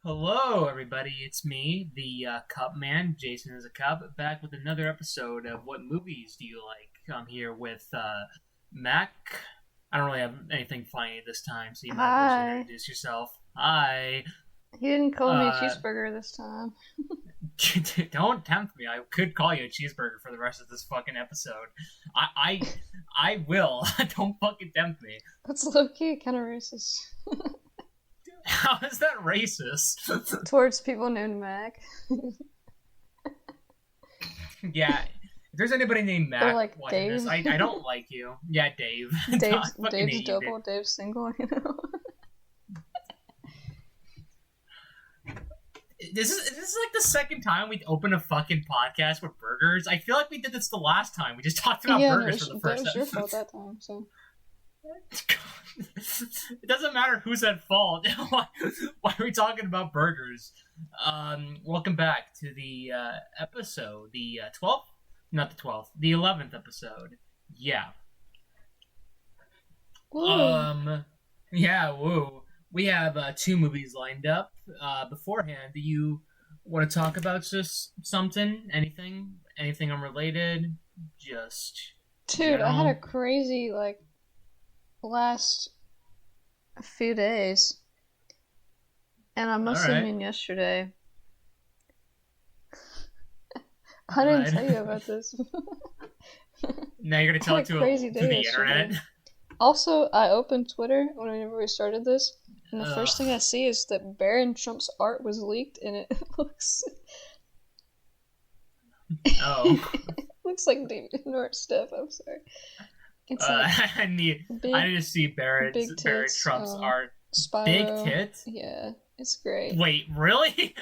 Hello, everybody. It's me, the Cup Man. Jason is a Cup, back with another episode of What Movies Do You Like? I'm here with Mac. I don't really have anything funny this time, so you might as well just Hi. introduce yourself. Hi. He didn't call me a Uh, cheeseburger this time. don't tempt me. I could call you a cheeseburger for the rest of this fucking episode. I will. Don't fucking tempt me. That's low-key kind of racist. How is that racist? Towards people named Mac. Yeah, if there's anybody named Or Mac like watching Dave. this, I don't like you. Yeah, Dave. I fucking Dave's hate you, double, Dave's single, Dave. This is like the second time we open a fucking podcast with burgers. I feel like we did this the last time. We just talked about Yeah, burgers for the that first was your time. fault that time, so. It doesn't matter who's at fault. Why are we talking about burgers? Welcome back to the episode, the 12th, not the 12th, the 11th episode. Yeah. Woo. Yeah, woo. We have two movies lined up. Beforehand, do you want to talk about just something? Anything unrelated? Just Dude, I had a general? crazy, last few days. And I must have Alright. been yesterday. I didn't Alright. tell you about this. Now you're gonna I tell had it a crazy to day the yesterday. internet? Also, I opened Twitter whenever we started this, and the first thing Ugh. I see is that Barron Trump's art was leaked, and it looks Oh. looks like David North stuff. I'm sorry. It's like I need I big, need to see big Barrett tits, Trump's art. Big Spyro. tit? Yeah, it's great. Wait, really?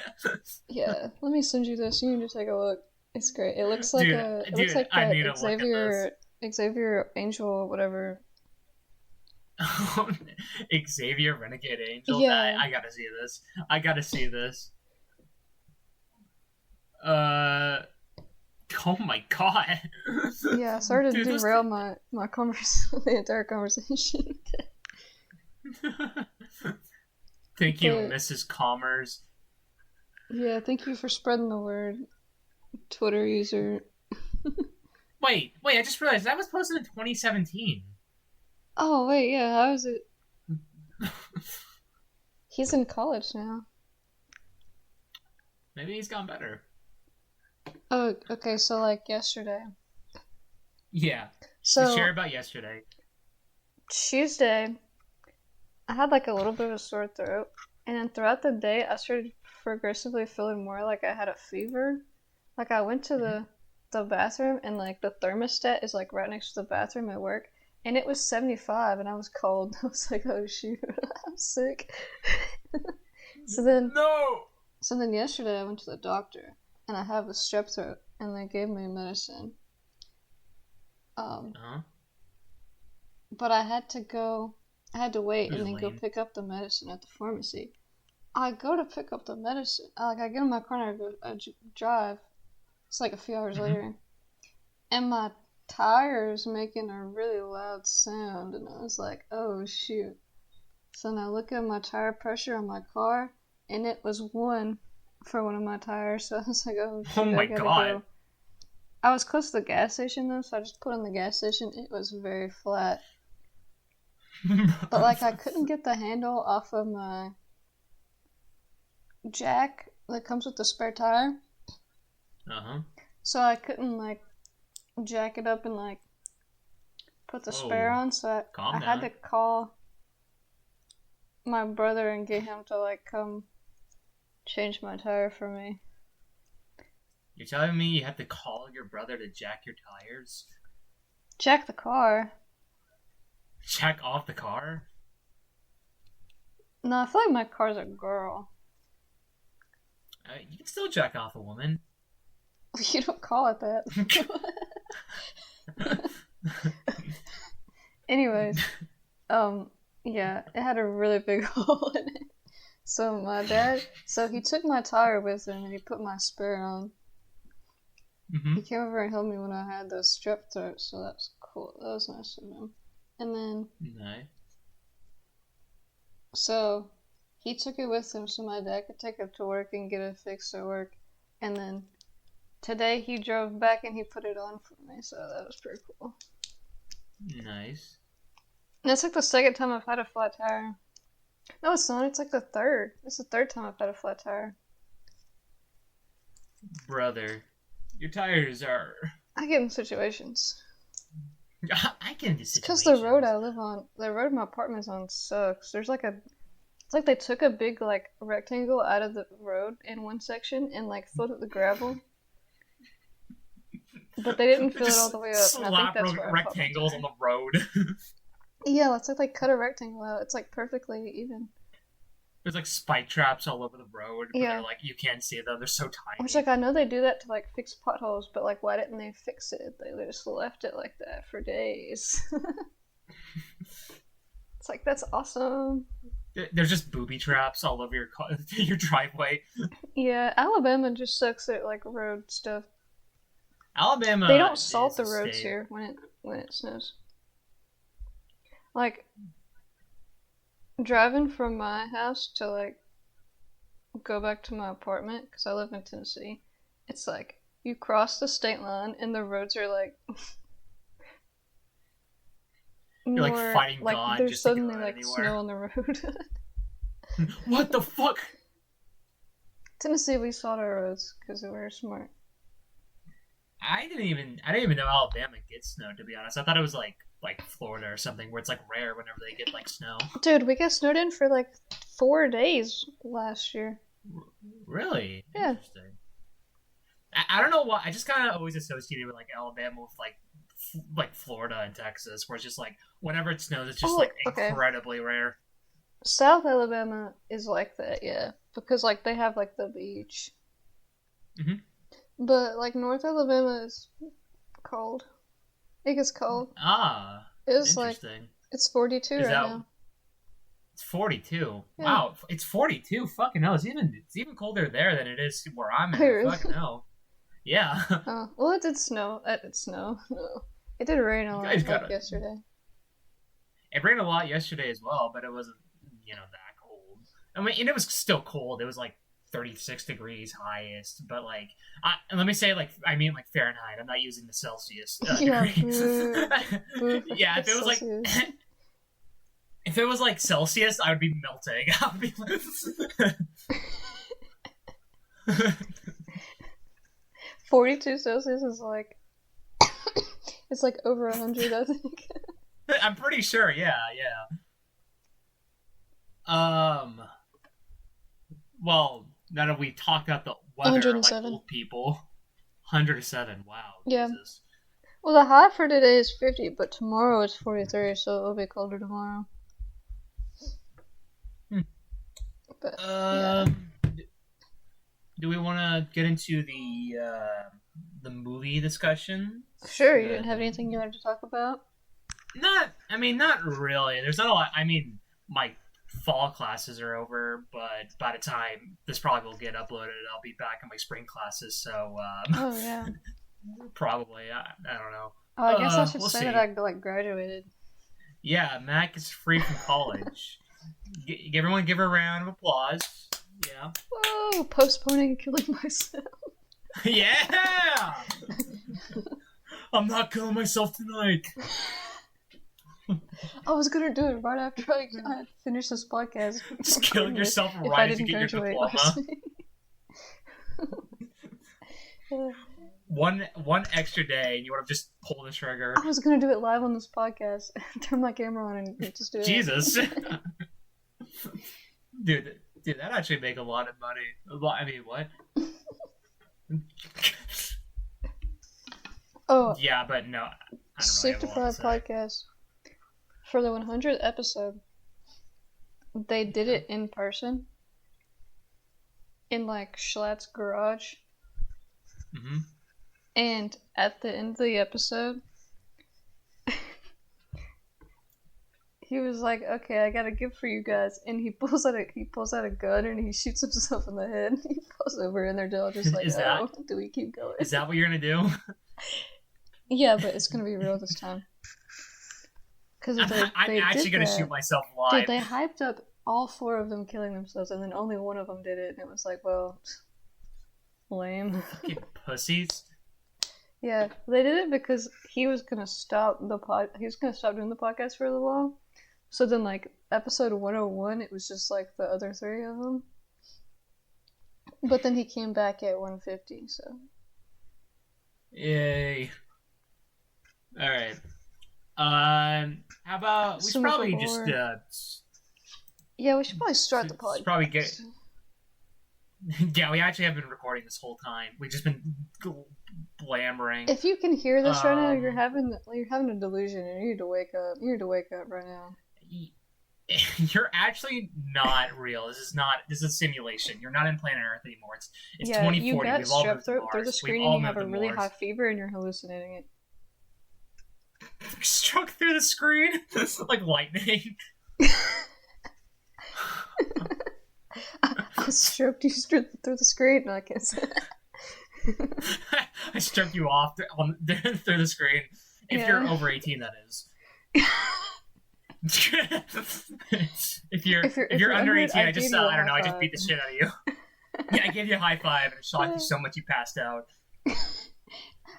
Yeah, let me send you this. You need to take a look. It's great. It looks like dude, a. It looks dude, like I that need to look at this. Xavier Angel, whatever. Xavier Renegade Angel. Yeah, I gotta see this. I gotta see this. Uh. Oh my god. yeah. Sorry to Dude, this. derail my the entire conversation. Thank you, But Mrs. Commerce. yeah, thank you for spreading the word, Twitter user. Wait, I just realized that was posted in 2017. Oh, wait, yeah, how is it? He's in college now. Maybe he's gone better. Oh, okay, so yesterday. Yeah. Share So, about yesterday. Tuesday, I had a little bit of a sore throat, and then throughout the day, I started progressively feeling more like I had a fever. Like, I went to Mhm. the bathroom, and the thermostat is right next to the bathroom at work, and it was 75, and I was cold. I was like, oh shoot, I'm sick. So then, No! so then yesterday I went to the doctor, and I have a strep throat, and they gave me medicine. Um, Huh? but I had to wait Which and is then go lame. pick up the medicine at the pharmacy. I go to pick up the medicine, I get in my car and drive. It's a few hours Hmm. later, and my tires making a really loud sound, and I was like, oh shoot. So then I look at my tire pressure on my car, and it was 1 for one of my tires. So I was like, oh Oh shoot, I my gotta god. go. I was close to the gas station though, so I just put in the gas station. It was very flat. But I couldn't get the handle off of my jack that comes with the spare tire. Uh-huh. So I couldn't jack it up and put the spare Whoa. on. So I Calm had to down. call my brother and get him to come change my tire for me. You're telling me you have to call your brother to jack your tires? Jack the car. Jack off the car? No, I feel like my car's a girl. You can still jack off a woman. You don't call it that. Anyways, yeah, it had a really big hole in it. So he took my tire with him and he put my spare on. Mm-hmm. He came over and helped me when I had the strep throat, so that's cool. That was nice of him. And then, Nice. so he took it with him so my dad could take it to work and get it fixed at work. And then today he drove back and he put it on for me, so that was pretty cool. Nice. And it's like the second time I've had a flat tire. No, it's not. It's like the third. It's the third time I've had a flat tire. Brother, your tires are... I get in situations. I get into situations. It's because the road I live on, the road my apartment's on sucks. There's like it's like they took a big like rectangle out of the road in one section and like filled it with gravel. But they didn't fill it all the way up. And I think that's where rectangles on the road. Yeah, it's like they cut a rectangle out. It's like perfectly even. There's like spike traps all over the road. But yeah. They're like, you can't see them. They're so tiny. Which, like, I know they do that to, like, fix potholes, but, like, why didn't they fix it? They just left it like that for days. It's like, that's awesome. There's just booby traps all over your driveway. Yeah, Alabama just sucks at, like, road stuff. Alabama. They don't salt the roads here when it snows. Like, driving from my house to, like, go back to my apartment, because I live in Tennessee, it's like, you cross the state line, and the roads are, like... You're, like, fighting like, God there's just to suddenly, go like, anywhere. snow on the road. What the fuck? Tennessee, we salt our roads, because we're smart. I didn't even know Alabama gets snow, to be honest. I thought it was, like Florida or something, where it's, like, rare whenever they get, like, snow. Dude, we got snowed in for, like, 4 days last year. Really? Yeah. Interesting. I don't know why. I just kind of always associated with, like, Alabama with, like Florida and Texas, where it's just, like, whenever it snows, it's just, incredibly rare. South Alabama is like that, yeah. Because, like, they have, like, the beach. Mm-hmm. But, like, North Alabama is cold. It gets cold. Ah, it's interesting. Like, it's 42 now. It's 42. Yeah. Wow, it's 42. Fucking hell, it's even colder there than it is where I'm at. Really? Fucking hell. Yeah. Oh, well, it did snow. No. It did rain a lot yesterday. It rained a lot yesterday as well, but it wasn't, that cold. I mean, and it was still cold. It was, like, 36 degrees highest, but, like, let me say, like, I mean, like, Fahrenheit. I'm not using the Celsius degrees. Yeah, if it was Celsius. like if it was like Celsius, I would be melting. I would be like 42 Celsius is like it's like over 100, I think. I'm pretty sure, yeah. Well, now that we talked about the weather, 107. like old people. 107, wow. Yeah. Jesus. Well, the high for today is 50, but tomorrow it's 43, so it'll be colder tomorrow. But, yeah. Do we want to get into the movie discussion? Sure, you didn't have anything you wanted to talk about? Not really. There's not a lot. I mean, my fall classes are over, but by the time this probably will get uploaded, I'll be back in my spring classes, so... oh, yeah. Probably. I don't know. Oh, I guess I should we'll say see. that I, like, graduated. Yeah, Mac is free from college. Everyone give her a round of applause. Yeah. Whoa, postponing killing myself. Yeah! I'm not killing myself tonight. I was gonna do it right after I finished this podcast. Just killing yourself right as you get your diploma. One extra day, and you would have just pulled the trigger. I was gonna do it live on this podcast. Turn my camera on and just do it. Jesus. Dude, that'd actually make a lot of money. I mean, what? Oh. Yeah, but no. I don't really Sleep have a lot to Deprived say. podcast. For the 100th episode, they did it in person. In, like, Schlatt's garage. Mm-hmm. And at the end of the episode, he was like, "Okay, I got a gift for you guys," and he pulls out a gun and he shoots himself in the head. He falls over and they're all just like, do we keep going? Is that what you're gonna do? Yeah, but it's gonna be real this time. Because I'm actually gonna shoot myself live. Dude, they hyped up all four of them killing themselves, and then only one of them did it, and it was like, well, lame. Fucking pussies. Yeah, they did it because he was gonna stop he was gonna stop doing the podcast for a little while. So then, like, episode 101, it was just like the other three of them. But then he came back at 150, so. Yay. Alright. How about we should probably just yeah, we should probably start the podcast. Probably get. Yeah, we actually have been recording this whole time. We've just been blammering. If you can hear this right now, you're having a delusion, and you need to wake up. You need to wake up right now. You're actually not real. This is a simulation. You're not in planet Earth anymore. It's yeah, 2040. You got We've all strep throat through the screen, and you have a really high fever, and you're hallucinating it. Struck through the screen like lightning. I stroked you through the screen, I guess. I struck you off through the screen. If you're over 18, that is. if you're under 18, I just I don't know. I just beat the shit out of you. Yeah, I gave you a high five and shocked you so much you passed out.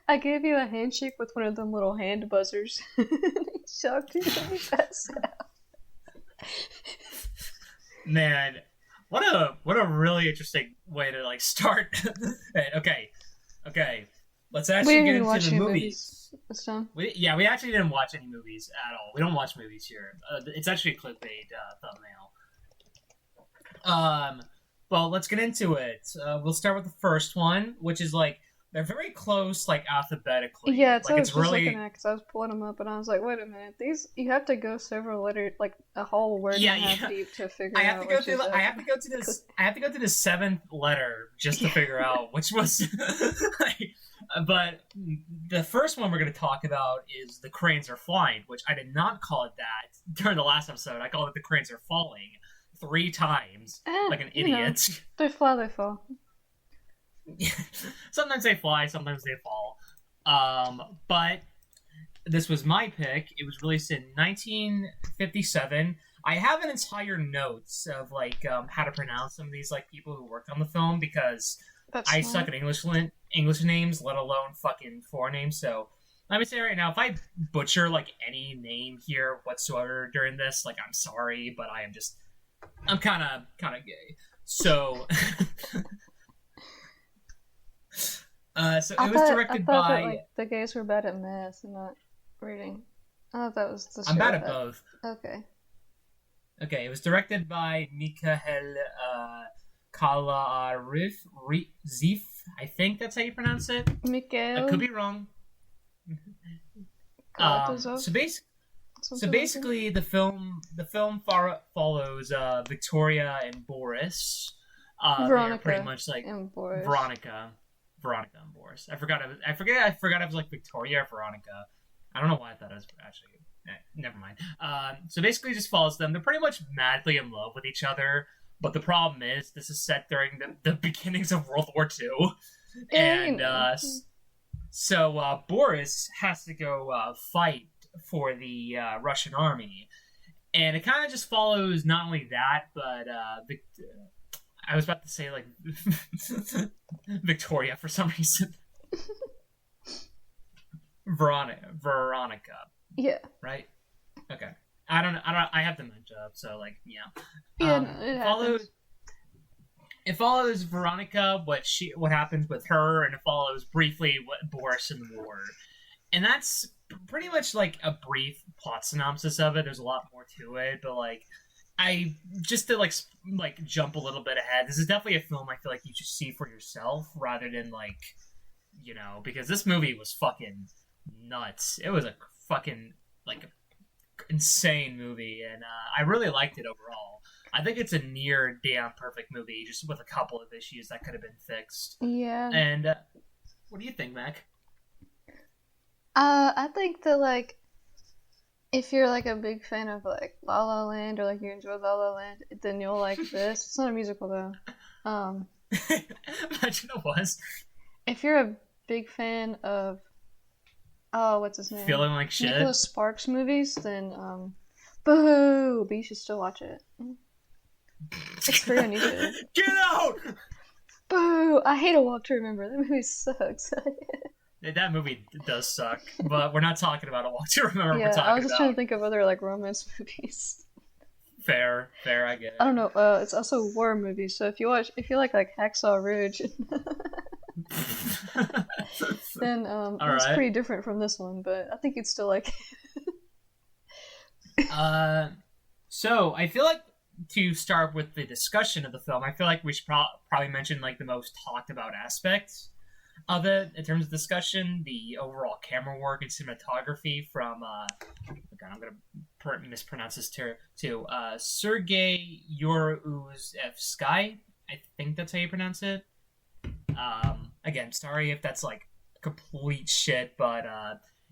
I gave you a handshake with one of them little hand buzzers. Shocked you and you passed out. Man, what a really interesting way to like start. Okay. Let's actually get into the movies. We actually didn't watch any movies at all. We don't watch movies here. It's actually a clickbait thumbnail. Well, let's get into it. We'll start with the first one, which is like they're very close, like alphabetically. Yeah, it's like it's really looking at because I was pulling them up and I was like, wait a minute, these you have to go several letters, like a whole word and a half deep to figure out. I have to go to the seventh letter just to figure out which was. But the first one we're going to talk about is The Cranes Are Flying, which I did not call it that during the last episode. I called it The Cranes Are Falling 3 times, like an idiot. Know, they fly, they fall. Sometimes they fly, sometimes they fall. But this was my pick. It was released in 1957. I have an entire notes of like how to pronounce some of these like people who worked on the film because I suck at English names, let alone fucking foreign names. So let me say right now, if I butcher like any name here whatsoever during this, like I'm sorry, but I'm kind of gay. So. So it was directed by. That, like, the gays were bad at math and not reading. I thought that was the. I'm bad at both. Okay. Okay, it was directed by Mikael Kalarizif. I think that's how you pronounce it. Mikael. I could be wrong. So basically, the film follows Victoria and Boris. Veronica. Pretty much like and Boris. Veronica and Boris. I forgot it was like Victoria or Veronica. I don't know why I thought it was actually. Never mind. So basically, it just follows them. They're pretty much madly in love with each other. But the problem is, this is set during the beginnings of World War II, and so Boris has to go fight for the Russian army, and it kind of just follows not only that, but I was about to say like Victoria for some reason. Veronica. Yeah. Right. Okay. I don't. I have dementia, so like yeah. Yeah. It follows Veronica, what happens with her, and it follows briefly what Boris in the war, and that's pretty much like a brief plot synopsis of it. There's a lot more to it, but like. I just to like jump a little bit ahead. This is definitely a film I feel like you should see for yourself rather than like, because this movie was fucking nuts. It was a fucking like insane movie, and I really liked it overall. I think it's a near damn perfect movie, just with a couple of issues that could have been fixed. Yeah. And what do you think, Mac? I think that like. If you're like a big fan of like La La Land or like you enjoy La La Land, then you'll like this. It's not a musical though. Imagine it was. If you're a big fan of what's his name? Feeling Like Shit. Nicholas Sparks movies, then boo! But you should still watch it. It's pretty unusual. Get out! Boo! I hate A Walk to Remember. That movie sucks. That movie does suck, but we're not talking about A Walk to Remember. Yeah, We're talking I was just about trying to think of other like romance movies. fair. I get it. I don't know. It's also a war movie. So if you like Hacksaw Ridge, then it's right. pretty different from this one. But I think you'd still like. So I feel like to start with the discussion of the film, I feel like we should probably mention like the most talked about aspects of it in terms of discussion, the overall camera work and cinematography from God, I'm gonna mispronounce this too. Sergei Yuruzevsky. I think that's how you pronounce it. Again, sorry if that's like complete shit, but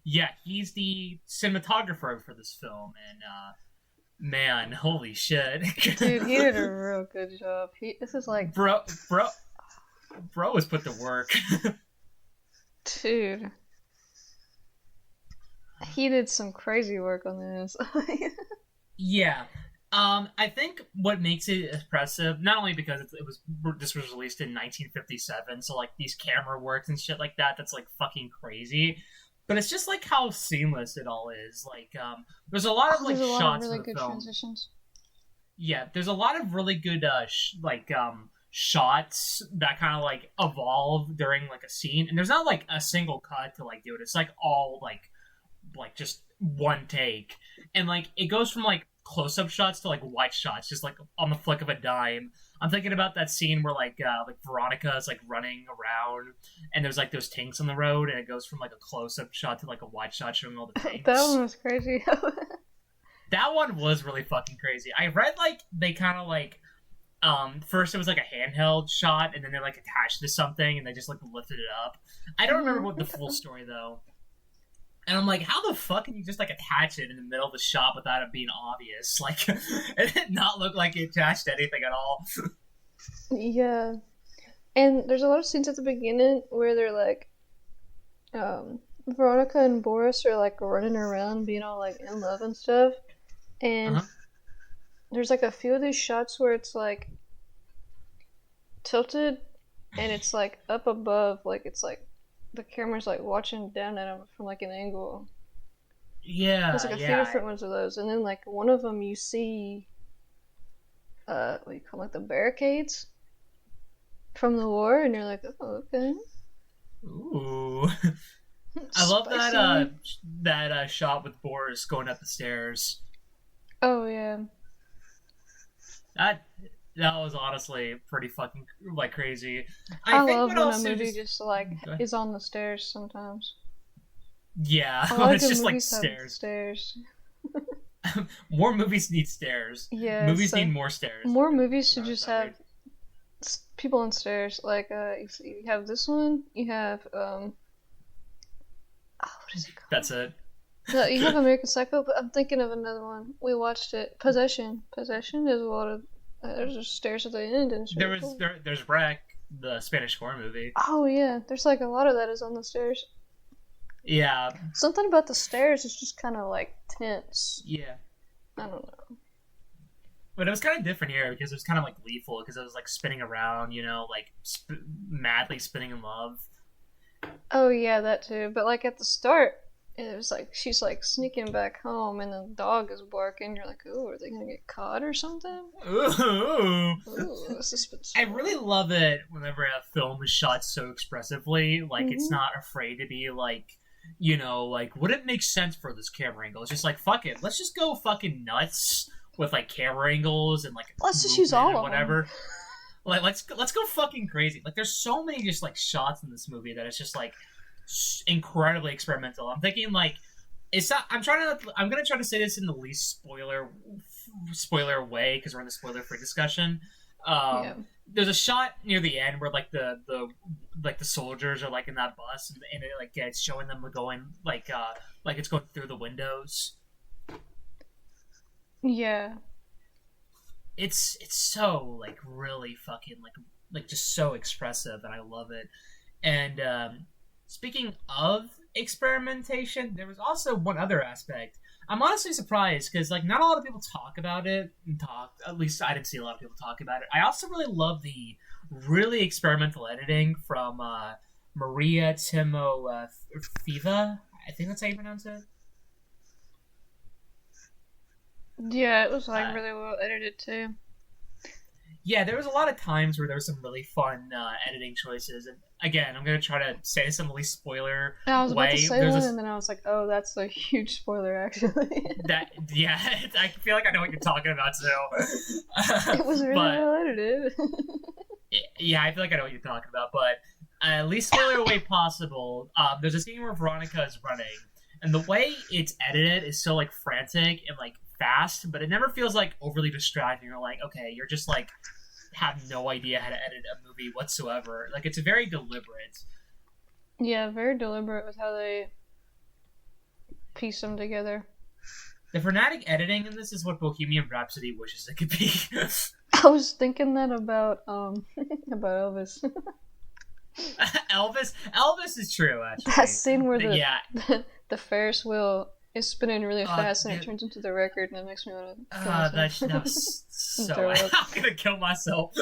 yeah, he's the cinematographer for this film, and man, holy shit, Dude, he did a real good job. This is like bro was put to work. Dude, he did some crazy work on this. Yeah. I think what makes it impressive, not only because this was released in 1957, so like these camera works and shit like that's like fucking crazy, but it's just like how seamless it all is. Like, there's a lot of like There's a lot shots of really in the good film. transitions. Yeah, there's a lot of really good shots that kind of like evolve during like a scene, and there's not like a single cut to like do it. It's like all like just one take, and like it goes from like close-up shots to like wide shots just like on the flick of a dime. I'm thinking about that scene where like Veronica is like running around and there's like those tanks on the road, and it goes from like a close-up shot to like a wide shot showing all the tanks. That one was crazy. That one was really fucking crazy. I read like they kind of like first it was like a handheld shot, and then they're like attached to something and they just like lifted it up. I don't remember what the full story though. And I'm like, how the fuck can you just like attach it in the middle of the shot without it being obvious? Like, it did not look like it attached to anything at all. Yeah. And there's a lot of scenes at the beginning where they're like, Veronica and Boris are like running around being all like in love and stuff. And there's like a few of these shots where it's like tilted and it's like up above, like it's like the camera's like watching down at him from like an angle. Yeah, There's like a few different ones of those, and then like one of them you see, what do you call it, like the barricades from the war, and you're like, oh, okay. Ooh. I love that shot with Boris going up the stairs. Oh yeah. That was honestly pretty fucking like crazy. I love when a movie just like is on the stairs sometimes. Yeah, like it's just like stairs. More movies need stairs. Yeah, movies need more stairs. More movies should just have people on stairs. Like you have this one. You have what is it called? That's it. You have American Psycho, but I'm thinking of another one. We watched it. Possession. Possession. There's a lot of there's just stairs at the end, and there's Wreck, the Spanish horror movie. Oh yeah, there's like a lot of that is on the stairs. Yeah. Something about the stairs is just kind of like tense. Yeah. I don't know. But it was kind of different here because it was kind of like gleeful because it was like spinning around, you know, like madly spinning in love. Oh yeah, that too. But like at the start, it was like she's like sneaking back home, and the dog is barking. You're like, "Oh, are they gonna get caught or something?" Ooh, suspense. I really love it whenever a film is shot so expressively. Like it's not afraid to be like, you know, like would it make sense for this camera angle? It's just like fuck it, let's just go fucking nuts with like camera angles and like let's just use all of whatever. Them. Like let's go fucking crazy. Like there's so many just like shots in this movie that it's just like incredibly experimental. I'm thinking like it's not. I'm gonna try to say this in the least spoiler way because we're in the spoiler free discussion. There's a shot near the end where like the soldiers are like in that bus and it like it's showing them going like it's going through the windows. Yeah. It's so like really fucking like just so expressive, and I love it. And speaking of experimentation, there was also one other aspect I'm honestly surprised because like not a lot of people talk about it. At least I didn't see a lot of people talk about it. I also really love the really experimental editing from Maria Timofeva. I think that's how you pronounce it. Yeah, it was like Uh, really well edited too. yeah, there was a lot of times where there was some really fun editing choices. And again, I'm gonna try to say this in the least spoiler I was about to way. say There's one, a and then I was like, "Oh, that's a huge spoiler, actually." that yeah, I feel like I know what you're talking about too. It was really but well edited. yeah, I feel like I know what you're talking about. But least spoiler way possible. There's a scene where Veronica is running, and the way it's edited is so like frantic and like fast, but it never feels like overly distracting or like okay, you're just like have no idea how to edit a movie whatsoever. Like it's very deliberate. Yeah, very deliberate with how they piece them together. The frenetic editing in this is what Bohemian Rhapsody wishes it could be. I was thinking that about about Elvis. Elvis is true actually. That scene where Yeah. the Ferris wheel is spinning really fast and it dude. turns into the record, and it makes me want to kill That myself. was so. Throw up. I'm gonna kill myself.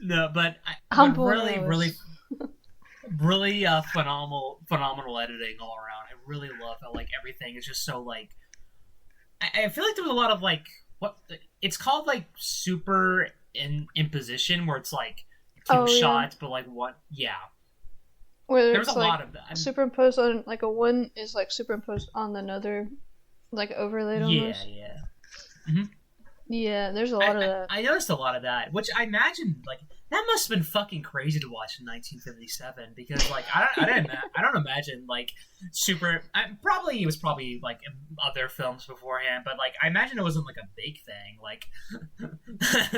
No, but I'm really phenomenal editing all around. I really love how like everything is just so like. I feel like there was a lot of like what it's called like super imposition where it's like two shots, but like one, yeah. Where There's it's a like lot of that. superimposed on like a one is like superimposed on another, like overlaid almost. Yeah. Mm-hmm. Yeah, there's a lot of that. I noticed a lot of that, which I imagine like that must have been fucking crazy to watch in 1957 because like I don't imagine like it was probably like in other films beforehand, but like I imagine it wasn't like a big thing, like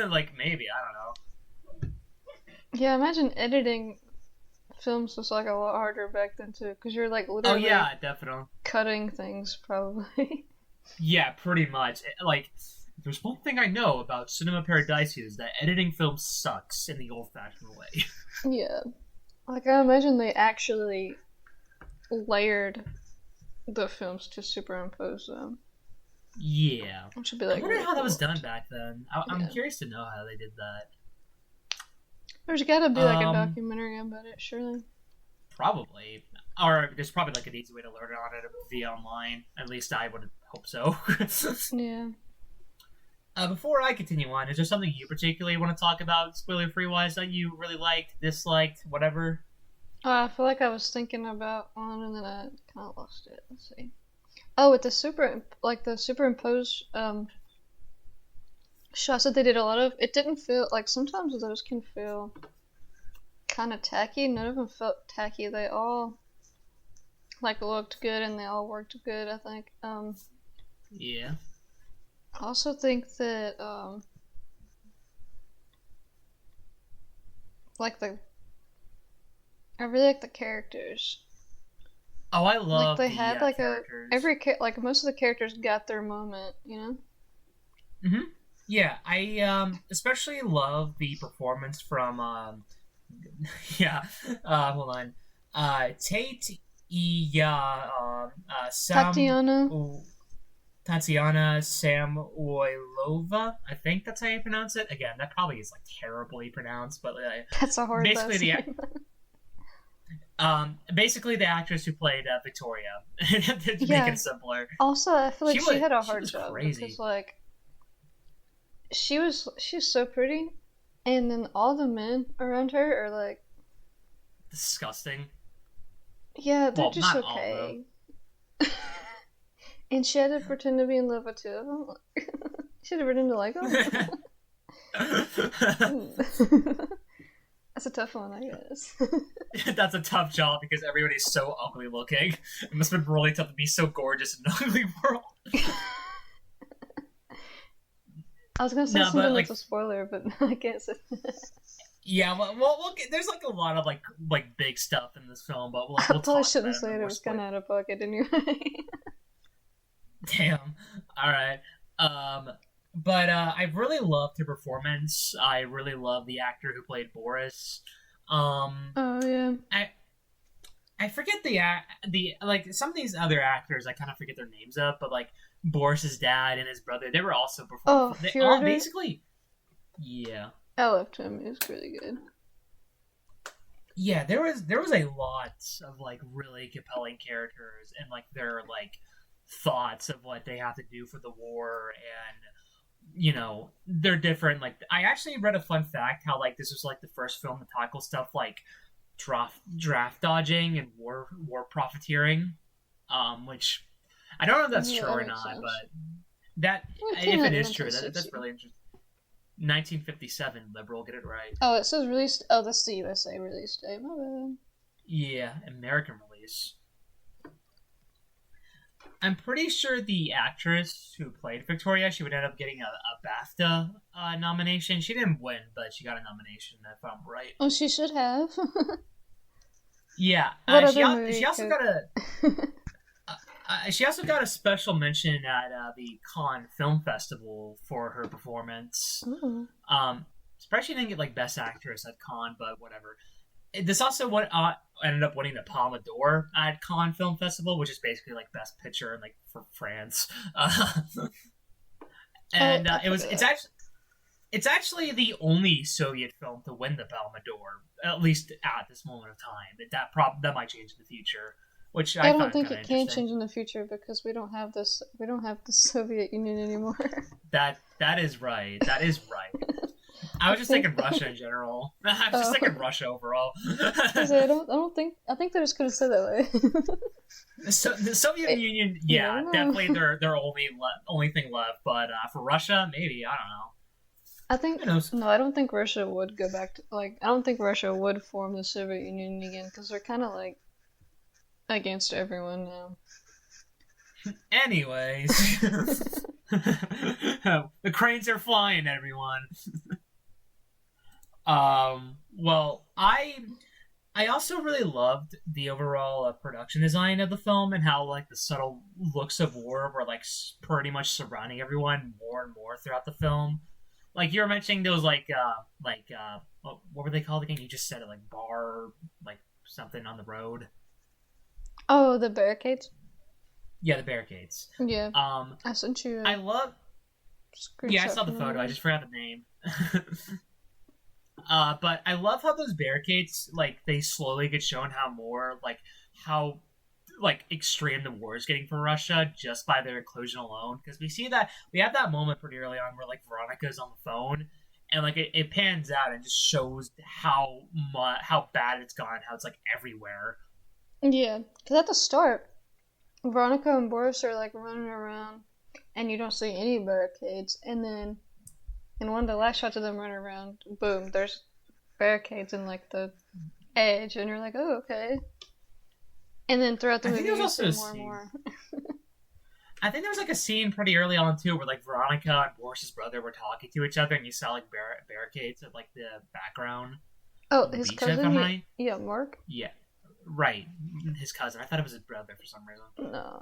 like maybe I don't know. Yeah, imagine editing films was like a lot harder back then too, because you're like literally Definitely cutting things probably. yeah, pretty much like. There's one thing I know about Cinema Paradiso is that editing films sucks in the old-fashioned way. Yeah. Like, I imagine they actually layered the films to superimpose them. Yeah. Which would be like. I wonder really how that was cool. done back then. I'm curious to know how they did that. There's gotta be like a documentary about it, surely. Probably. Or there's probably like an easy way to learn on it via online. At least I would hope so. Yeah. Before I continue on, is there something you particularly want to talk about, spoiler-free wise, that you really liked, disliked, whatever? I feel like I was thinking about one and then I kind of lost it. Let's see. Oh, with the superimposed shots that they did a lot of, it didn't feel like sometimes those can feel kind of tacky. None of them felt tacky. They all like looked good and they all worked good, I think. Yeah. I also think that I really like the characters. Oh, I love like they had like characters. like most of the characters got their moment, you know? Mm-hmm. Yeah, I especially love the performance from yeah, hold on. Tate Sam Tatiana Samoilova. I think that's how you pronounce it. Again, that probably is like terribly pronounced, but That's a hard basically name. basically the actress who played Victoria. To make it simpler. Also, I feel like she had a hard job crazy. because like she's so pretty, and then all the men around her are like disgusting. Yeah, they're just okay. And she had to pretend to be in love with two of them. She had to pretend to like them. That's a tough one, I guess. That's a tough job because everybody's so ugly looking. It must have been really tough to be so gorgeous in an ugly world. I was gonna say something that's a spoiler, but I can't say that. Yeah, well, there's like a lot of like big stuff in this film, but we'll probably shouldn't say it. It was kind of out of pocket anyway. Damn. All right. But I really loved her performance. I really love the actor who played Boris. Oh yeah. I forget the like some of these other actors. I kind of forget their names of, but like Boris's dad and his brother, they were also Oh, performing. They all Fjordur? basically, yeah, I loved him. He was really good. yeah. There was a lot of like really compelling characters and like their like thoughts of what they have to do for the war and they're different. Like I actually read a fun fact how like this was like the first film to tackle stuff like draft dodging and war profiteering, which I don't know if that's Yeah, true that or makes not, sense. but that Well, it came if out it in is true, that's 1960. really interesting. 1957, liberal, get it right. Oh, it says released. Oh, that's the USA release date. My bad. Yeah, American release. I'm pretty sure the actress who played Victoria, she would end up getting a BAFTA nomination. She didn't win, but she got a nomination, if I'm right. Oh, she should have. Yeah, What she other she movie also could? got a she also got a special mention at the Cannes Film Festival for her performance. Ooh. Surprised she didn't get like Best Actress at Cannes, but whatever. This also ended up winning the Palme d'Or at Cannes Film Festival, which is basically like Best Picture like for France. Oh, And I it's forgot. actually the only Soviet film to win the Palme d'Or, at least at this moment of time. That might change in the future, which I I don't find think kind of it can interesting. change in the future because we don't have this. We don't have the Soviet Union anymore. That is right. That is right. I I was just think. thinking Russia in general. I was just thinking Oh, Russia overall. I say I don't. I don't think. I think they're just gonna say that way. So the Soviet Wait, Union, you never yeah, know. definitely their only thing left. But for Russia, maybe I don't know. I think Who knows? no. I don't think Russia would go back to like. I don't think Russia would form the Soviet Union again because they're kind of like against everyone now. Anyways, the cranes are flying, everyone. Well, I also really loved the overall production design of the film and how like the subtle looks of war were like pretty much surrounding everyone more and more throughout the film. Like you were mentioning, there was what were they called again? You just said it like bar, like something on the road. Oh, the barricades. Yeah, the barricades. Yeah, Um, I sent you I a love. Yeah, I screenshot saw the from the photo. I movie. just forgot the name. But I love how those barricades, like, they slowly get shown how like extreme the war is getting for Russia just by their inclusion alone. Because we have that moment pretty early on where like Veronica's on the phone, and like it pans out and just shows how bad it's gone, how it's like everywhere. Yeah, because at the start, Veronica and Boris are like running around, and you don't see any barricades. And then in one of the last shots of them running around, boom, there's barricades in like the edge, and you're like, oh, okay. And then throughout the I think movie, there was you also see a more and scene. more. I think there was like a scene pretty early on too, where like Veronica and Boris's brother were talking to each other, and you saw like barricades at like the background Oh, of the his beach. If cousin, I'm right, yeah, Mark. yeah, right, his cousin. I thought it was his brother for some reason. No,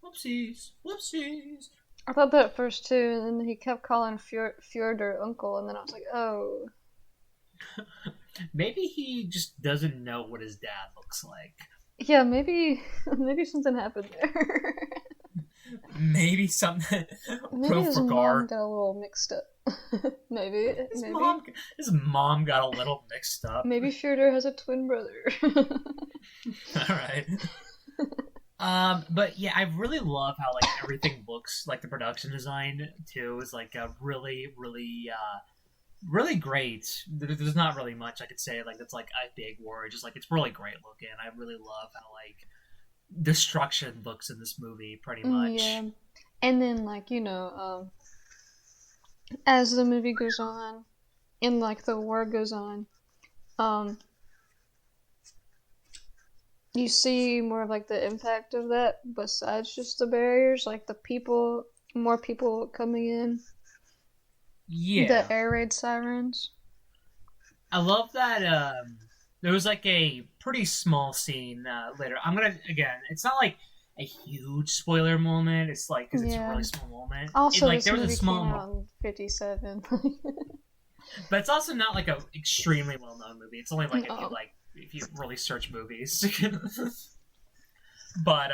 Whoopsies, whoopsies. I thought that at first too, and then he kept calling Fjordur uncle, and then I was like, oh, Maybe he just doesn't know what his dad looks like. yeah, maybe maybe something happened there. Maybe something. Maybe his mom Profregar. got a little mixed up. maybe, His maybe, mom. His mom got a little mixed up. maybe Fjordur has a twin brother. All right. But yeah, I really love how like everything looks like the production design too is like a really great. There's not really much I could say like that's like a big word. Just like it's really great looking. I really love how like destruction looks in this movie pretty Yeah, much. and then like as the movie goes on, and like the war goes on, um, you see more of like the impact of that besides just the barriers, like the people, more people coming in, the Yeah, air raid sirens. I love that. There was like a pretty small scene later. I'm gonna again. It's not like a huge spoiler moment. It's like because it's a Yeah. really small moment. Also, Like this there was a movie came small, out in '57. but it's also not like a extremely well known movie. It's only like if you Oh, like if you really search movies. But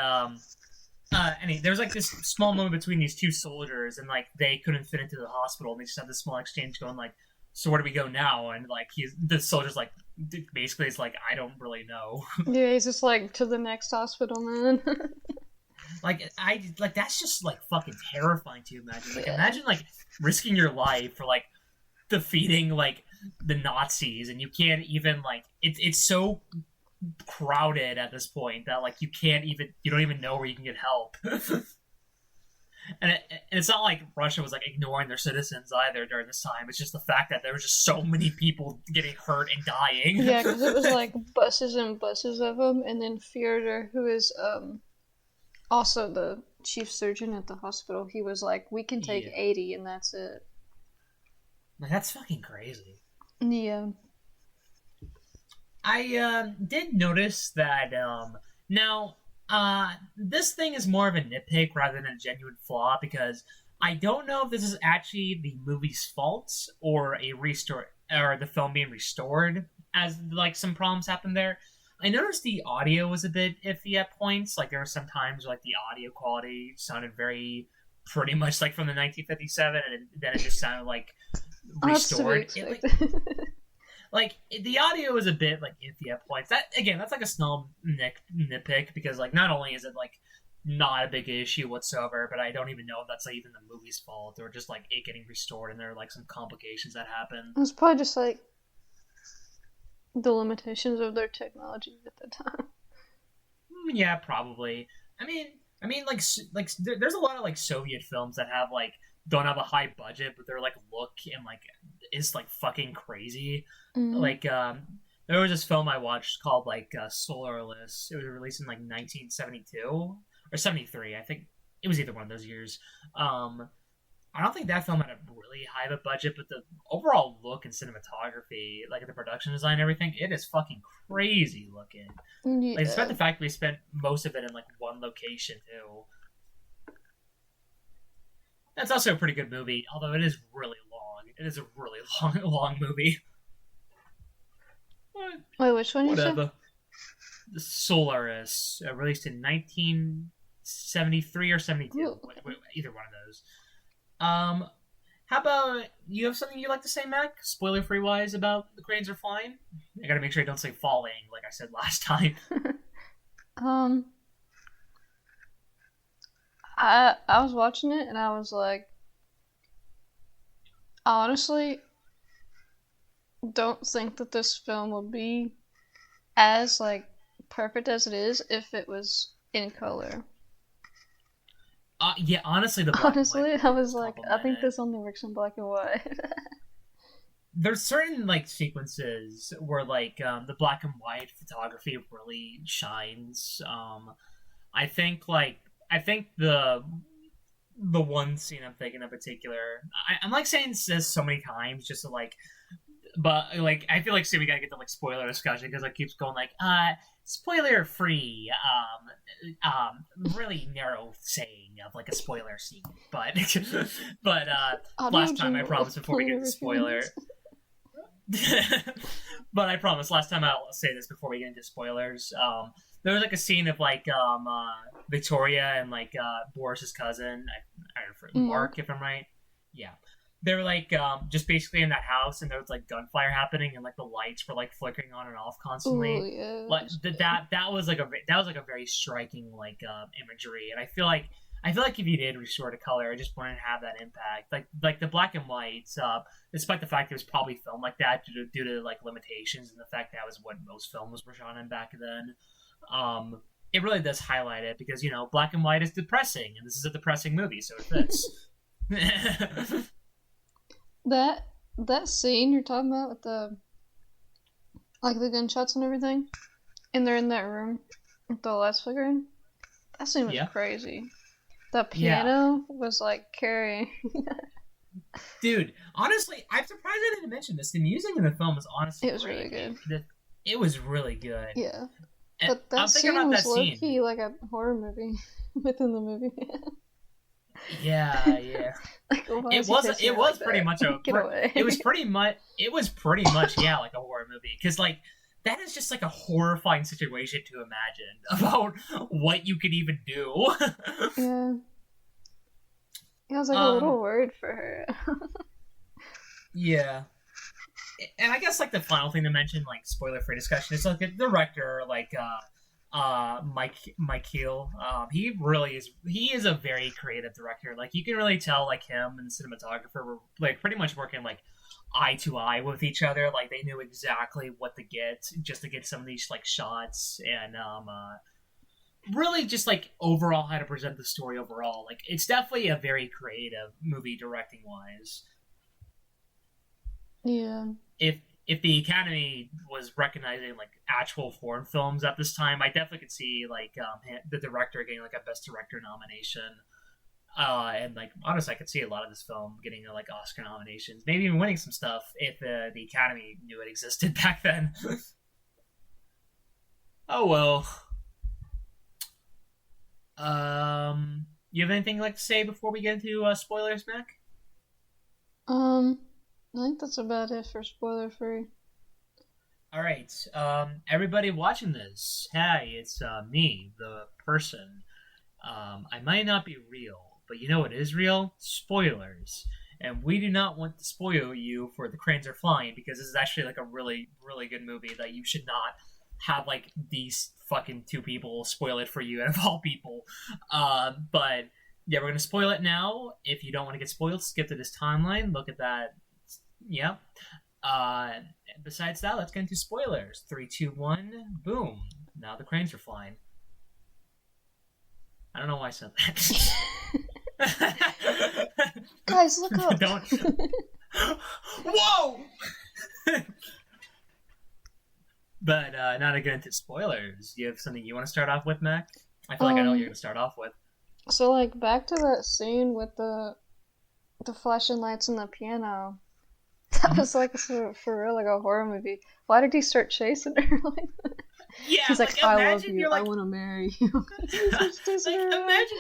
there's like this small moment between these two soldiers, and like they couldn't fit into the hospital, and they just had this small exchange going like, "So where do we go now?" And like the soldier's like, basically, it's like, I don't really know. Yeah, he's just like, to the next hospital, man. That's just like fucking terrifying to imagine. Like, imagine like risking your life for like defeating like the Nazis, and you can't even like it's so crowded at this point that like you don't even know where you can get help. And it's not like Russia was like ignoring their citizens either during this time. It's just the fact that there was just so many people getting hurt and dying. Yeah, because it was like buses and buses of them, and then Fyodor, who is also the chief surgeon at the hospital, he was like, "We can take 80, and that's it." Like, that's fucking crazy. Yeah. I did notice that now this thing is more of a nitpick rather than a genuine flaw, because I don't know if this is actually the movie's fault or a restore or the film being restored, as like some problems happened there. I noticed the audio was a bit iffy at points. Like there were some times like the audio quality sounded pretty much like from the 1957, and then it just sounded like restored. Like the audio is a bit like iffy at points. That's like a small nitpick, because like not only is it like not a big issue whatsoever, but I don't even know if that's like even the movie's fault or just like it getting restored and there are like some complications that happen. It was probably just like the limitations of their technology at the time. Yeah, probably. I mean, like there's a lot of like Soviet films that have like don't have a high budget, but their like look and like is like fucking crazy. Mm-hmm. Like there was this film I watched called like Solarless. It was released in like 1972 or 73. I think it was either one of those years. I don't think that film had a really high of a budget, but the overall look and cinematography, like the production design and everything, it is fucking crazy looking. Yeah. Like, despite the fact we spent most of it in like one location too. That's also a pretty good movie, although it is really long. It is a really long movie. Wait, which one you said? The Solaris, released in 1973 or 72. Either one of those. How about, you have something you'd like to say, Mac? Spoiler-free wise about The Cranes Are Flying? I gotta make sure I don't say falling, like I said last time. I was watching it and I was like, I honestly don't think that this film would be as like perfect as it is if it was in color. Yeah, honestly, I was like, I think this only works in black and white. There's certain like sequences where like the black and white photography really shines. I think the one scene I'm thinking in particular, I'm like saying this so many times just to like, but like I feel like we gotta get to like spoiler discussion because it keeps going like spoiler free, really narrow saying of like a spoiler scene, but last time I promised before we get to spoiler. But I promise last time I'll say this before we get into spoilers. There was like a scene of like Victoria and like Boris's cousin, Mark, if I'm right. Yeah, they were like just basically in that house, and there was like gunfire happening, and like the lights were like flickering on and off constantly. Ooh, yeah, like that was like a very striking like imagery, and I feel like if you did restore to color, I just wouldn't have that impact. Like the black and whites, despite the fact it was probably filmed like that due to like limitations and the fact that was what most films were shot in back then. It really does highlight it because, you know, black and white is depressing, and this is a depressing movie, so it fits. That scene you're talking about with the gunshots and everything, and they're in that room with the lights flickering, that scene was crazy. The piano was like carrying. Dude, honestly, I'm surprised I didn't mention this. The music in the film was honestly really good. It was really good. Yeah. But that scene was low-key like a horror movie within the movie. Yeah. Like, it was pretty much like a horror movie because like that is just like a horrifying situation to imagine about what you could even do. Yeah. I was like a little worried for her. Yeah. And I guess like the final thing to mention, like spoiler free discussion, is like the director, like Mike Keel. He is a very creative director. Like you can really tell like him and the cinematographer were like pretty much working like eye to eye with each other. Like they knew exactly what to get just to get some of these like shots and really just like overall how to present the story overall. Like it's definitely a very creative movie directing wise. Yeah. If the Academy was recognizing like actual foreign films at this time, I definitely could see like the director getting like a best director nomination. And like honestly, I could see a lot of this film getting like Oscar nominations, maybe even winning some stuff if the Academy knew it existed back then. Oh well. You have anything you'd like to say before we get into spoilers, Mac? I think that's about it for spoiler free. All right, everybody watching this, hey, it's me, the person. I might not be real, but you know what is real? Spoilers. And we do not want to spoil you for The Cranes Are Flying, because this is actually like a really, really good movie that you should not have like these fucking two people spoil it for you out of all people. But yeah, we're gonna spoil it now. If you don't want to get spoiled, skip to this timeline. Look at that. Yep. Besides that, let's get into spoilers. 3, 2, 1, boom. Now the cranes are flying. I don't know why I said that. Guys, look up. Don't. Whoa! But now to get into spoilers, do you have something you want to start off with, Mac? I feel like I know what you're going to start off with. So, like, back to that scene with the flashing lights and the piano. That was like for real, like a horror movie. Why did he start chasing her like that? Yeah, he's like, I love you. Like, I want to marry you. like imagine,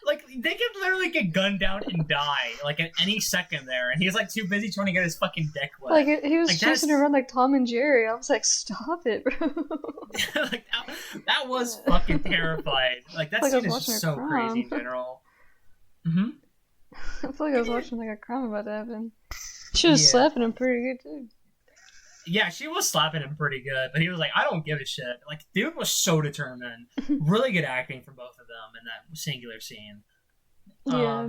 like they could literally get gunned down and die like at any second there, and he's like too busy trying to get his fucking dick wet. Like he was like, chasing her around like Tom and Jerry. I was like, stop it, bro. Like that was fucking terrifying. Like that scene is just so crazy in general. Mm-hmm. I feel like I was watching like a crime about to happen. She was slapping him pretty good too. Yeah, she was slapping him pretty good, but he was like, I don't give a shit. Like, dude was so determined. Really good acting from both of them in that singular scene. Yeah.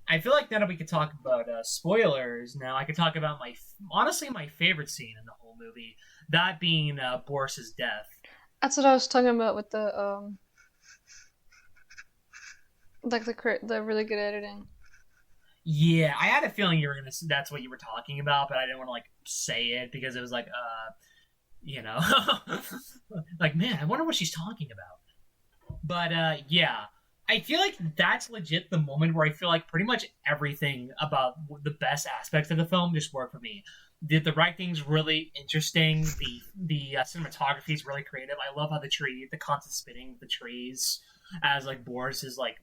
I feel like now that we could talk about spoilers, now I could talk about my favorite scene in the whole movie, that being Boris's death. That's what I was talking about with the like the really good editing. Yeah, I had a feeling you were that's what you were talking about, but I didn't want to like say it because it was like you know, like, man, I wonder what she's talking about. But yeah, I feel like that's legit the moment where I feel like pretty much everything about the best aspects of the film just worked for me. The writing's really interesting. The cinematography is really creative. I love how the constant spinning of the trees as like Boris is like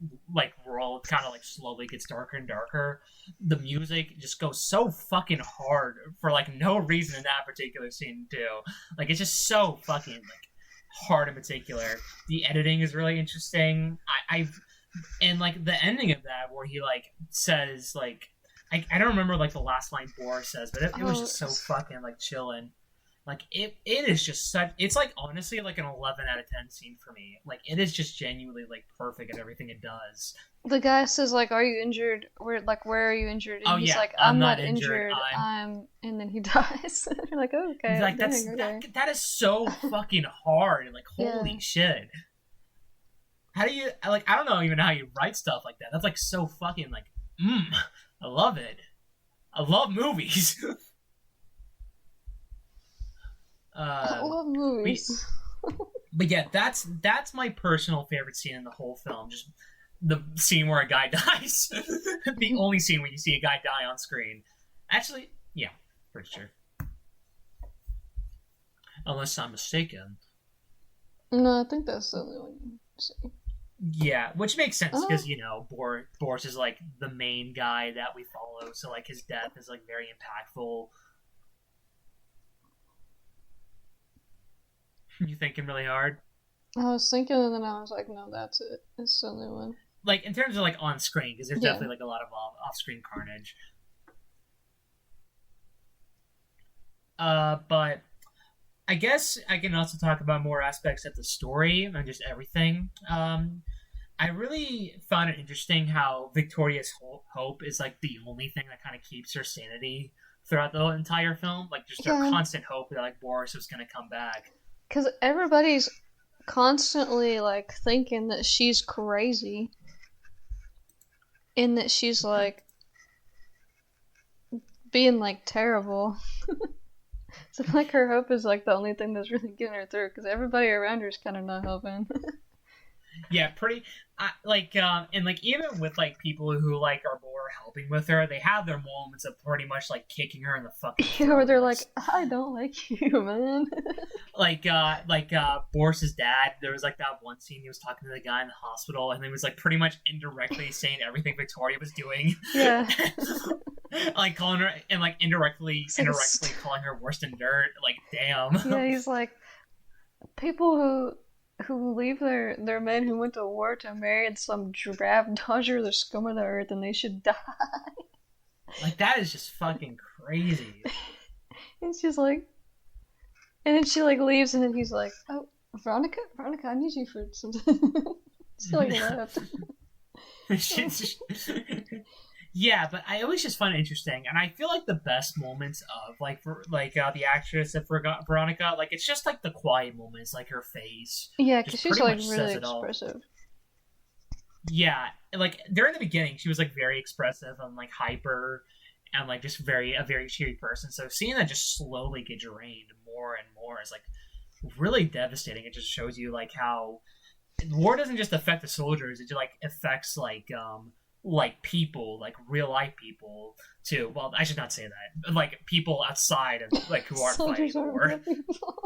world kind of like slowly gets darker and darker. The music just goes so fucking hard for like no reason in that particular scene too. Like it's just so fucking like hard in particular. The editing is really interesting. And like the ending of that where he like says like I don't remember like the last line Boris says, but it was just so fucking like chilling. Like it is just such. It's like honestly like an 11 out of 10 scene for me. Like it is just genuinely like perfect at everything it does. The guy says like, "Are you injured? Where are you injured?" And he's like, "I'm not injured. I'm." And then he dies. You're like, oh, okay. Like that is so fucking hard. Like holy shit. How do you like? I don't know even how you write stuff like that. That's like so fucking like. I love it. I love movies. I love movies. But yeah, that's my personal favorite scene in the whole film. Just the scene where a guy dies. The only scene where you see a guy die on screen. Actually, yeah, for sure. Unless I'm mistaken. No, I think that's the only one you see. Yeah, which makes sense because you know Boris is like the main guy that we follow, so like his death is like very impactful. You thinking really hard? I was thinking, and then I was like, no, that's it. It's the only one. Like in terms of like on screen, because there's Yeah. definitely like a lot of off-screen carnage. But I guess I can also talk about more aspects of the story and just everything. I really found it interesting how Victoria's hope is like the only thing that kind of keeps her sanity throughout the entire film. Like just her Yeah. constant hope that like Boris was gonna come back. Because everybody's constantly, like, thinking that she's crazy. And that she's, like, being, like, terrible. So, like, her hope is, like, the only thing that's really getting her through. Because everybody around her is kind of not helping. Yeah, pretty. And like even with like people who like are more helping with her, they have their moments of pretty much like kicking her in the fucking Yeah, where throat. they're like, I don't like you, man. Boris's dad. There was like that one scene he was talking to the guy in the hospital, and he was like pretty much indirectly saying everything Victoria was doing. Yeah. Like calling her and like indirectly calling her worse than dirt. Like damn. Yeah, he's like, people who leave their men who went to war to marry some drab dodger, the scum of the earth, and they should die. Like that is just fucking crazy. And she's like, and then she like leaves, and then he's like, "Oh, Veronica, I need you for something." She like left. Yeah, but I always just find it interesting, and I feel like the best moments of the actress of Veronica, like it's just like the quiet moments, like her face. Yeah, just because she's pretty like much really says it all. expressive. Yeah, like during the beginning, she was like very expressive and like hyper, and like just a very cheery person. So seeing that just slowly get drained more and more is like really devastating. It just shows you like how war doesn't just affect the soldiers; it just like affects like people, like real life people too. Well, I should not say that. Like people outside of like who aren't fighting the war.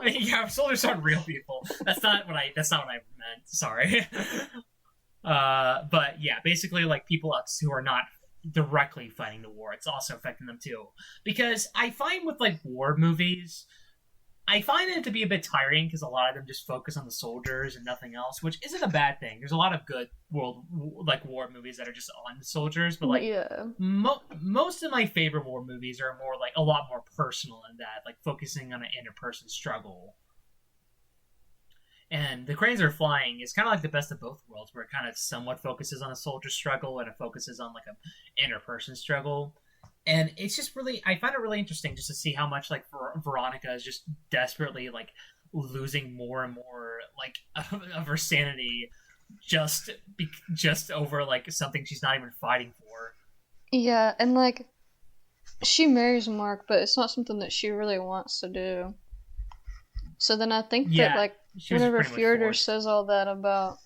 Yeah, soldiers aren't real people. That's not what I meant. Sorry. But yeah, basically like people who are not directly fighting the war, it's also affecting them too. Because I find with like war movies, I find it to be a bit tiring because a lot of them just focus on the soldiers and nothing else, which isn't a bad thing. There's a lot of good war movies that are just on the soldiers, but like yeah. most of my favorite war movies are more like a lot more personal in that, like focusing on an interperson struggle. And The Cranes Are Flying is kind of like the best of both worlds, where it kind of somewhat focuses on a soldier struggle and it focuses on like an interperson struggle. And it's just really, I find it really interesting just to see how much like Veronica is just desperately like losing more and more like of her sanity just over like something she's not even fighting for. Yeah, and like she marries Mark, but it's not something that she really wants to do. So then I think that like whenever Fjordur says all that about